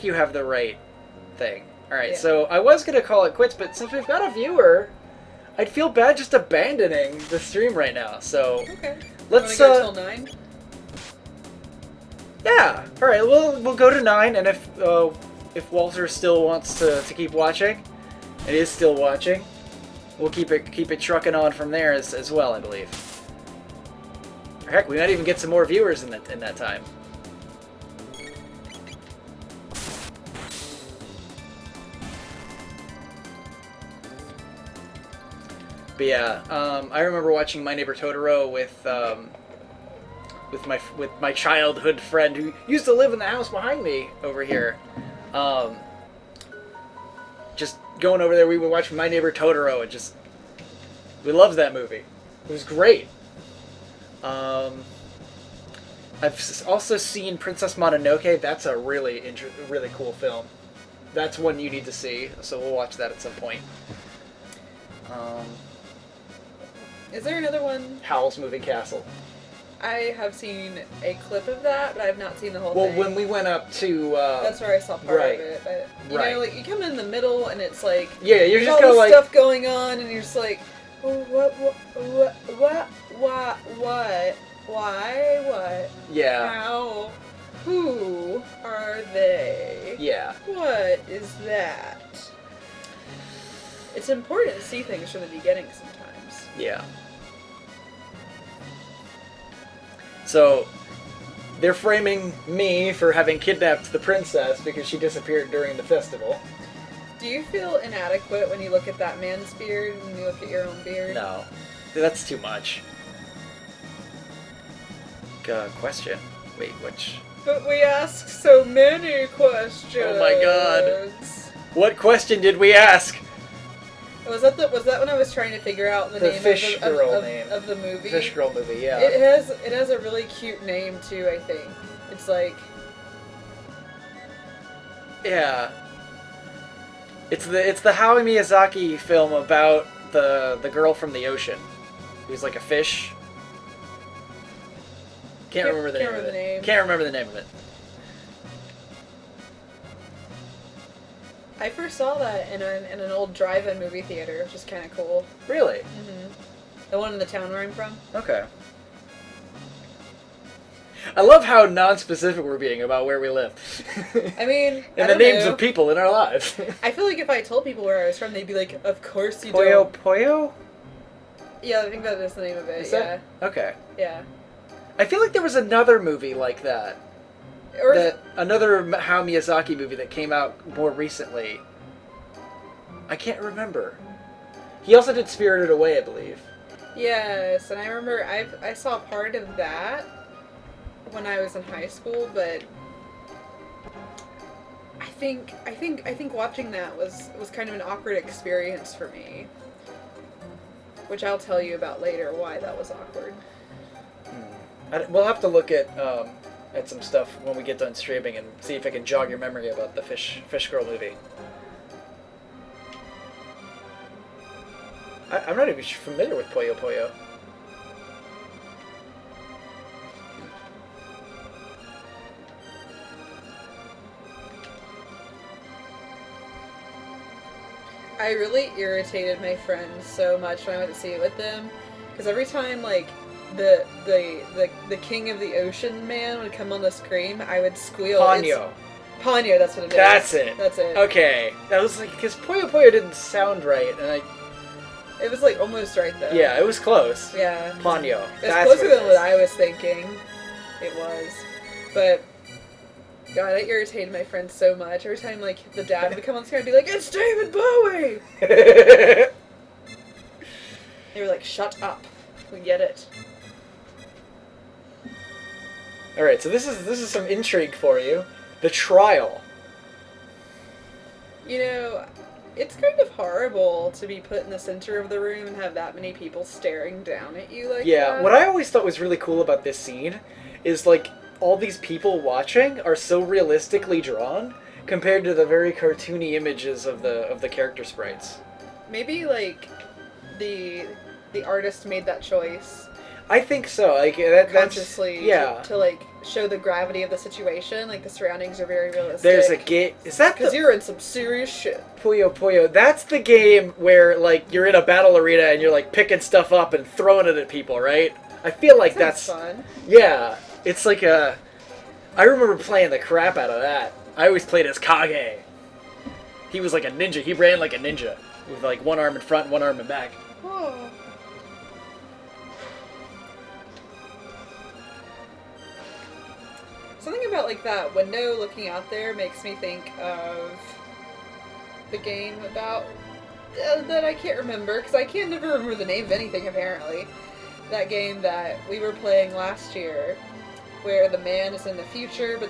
you have the right thing. All right, Yeah. so I was gonna call it quits, but since we've got a viewer, I'd feel bad just abandoning the stream right now. So Okay. let's You wanna go till 9? Yeah. All right, we'll go to 9, and if Walter still wants to keep watching, and is still watching, we'll keep it trucking on from there as well, I believe. Heck, we might even get some more viewers in that time. But yeah, I remember watching My Neighbor Totoro with my childhood friend who used to live in the house behind me over here. Just going over there, we would watch My Neighbor Totoro, and we loved that movie. It was great. I've also seen Princess Mononoke. That's a really cool film. That's one you need to see, so we'll watch that at some point. Is there another one? Howl's Moving Castle. I have seen a clip of that, but I've not seen the whole Well, thing. when we went up to... That's where I saw part right. of it. But, you Right. know, like, you come in the middle, and it's like... Yeah, you're there's just all kind of this like... stuff going on, and you're just like... What? Why? Yeah. How? Who are they? Yeah. What is that? It's important to see things from the beginning sometimes. Yeah. So, they're framing me for having kidnapped the princess because she disappeared during the festival. Do you feel inadequate when you look at that man's beard and you look at your own beard? No. That's too much. question. Wait, which? But we ask so many questions. Oh my god. What question did we ask? Was that when I was trying to figure out the name Fish Girl name of the movie? Fish Girl movie, yeah. It has a really cute name too, I think. It's like, yeah. It's the Hayao Miyazaki film about the girl from the ocean who's like a fish. Can't remember the name of it. Can't remember the name of it. I first saw that in an old drive-in movie theater, which is kind of cool. Really? Mm-hmm. The one in the town where I'm from. Okay. I love how non-specific we're being about where we live. I mean, and the names of people in our lives. I feel like if I told people where I was from, they'd be like, "Of course you don't." Poyo? Yeah, I think that is the name of it. Is that? Okay. Yeah. I feel like there was another movie like that. Another Hayao Miyazaki movie that came out more recently. I can't remember. He also did Spirited Away, I believe. Yes, and I remember I saw part of that when I was in high school, but I think watching that was kind of an awkward experience for me, which I'll tell you about later why that was awkward. We'll have to look at some stuff when we get done streaming and see if I can jog your memory about the Fish Girl movie. I'm not even familiar with Puyo Puyo. I really irritated my friends so much when I went to see it with them, because every time like the king of the ocean man would come on the screen, I would squeal. Ponyo. Ponyo, that's what it is. That's it. That's it. Okay. That was like, because Puyo Puyo didn't sound right, and it was like almost right though. Yeah, it was close. Yeah. Ponyo. It's closer than what I was thinking. It was. But God, that irritated my friends so much. Every time like the dad would come on screen and be like, "It's David Bowie!" They were like, "Shut up. We get it." Alright, so this is some intrigue for you. The trial. You know, it's kind of horrible to be put in the center of the room and have that many people staring down at you like that. Yeah, what I always thought was really cool about this scene is like all these people watching are so realistically drawn compared to the very cartoony images of the character sprites. Maybe like the artist made that choice. I think so. Like consciously, yeah, to like show the gravity of the situation. Like the surroundings are very realistic. There's a game. Is that because you're in some serious shit? Puyo Puyo. That's the game where like you're in a battle arena and you're like picking stuff up and throwing it at people, right? I feel like that's fun. Yeah, it's like a. I remember playing the crap out of that. I always played as Kage. He was like a ninja. He ran like a ninja with like one arm in front, and one arm in back. Oh. Something about like that window looking out there makes me think of the game about that I can't remember because I can't never remember the name of anything apparently. That game that we were playing last year, where the man is in the future, but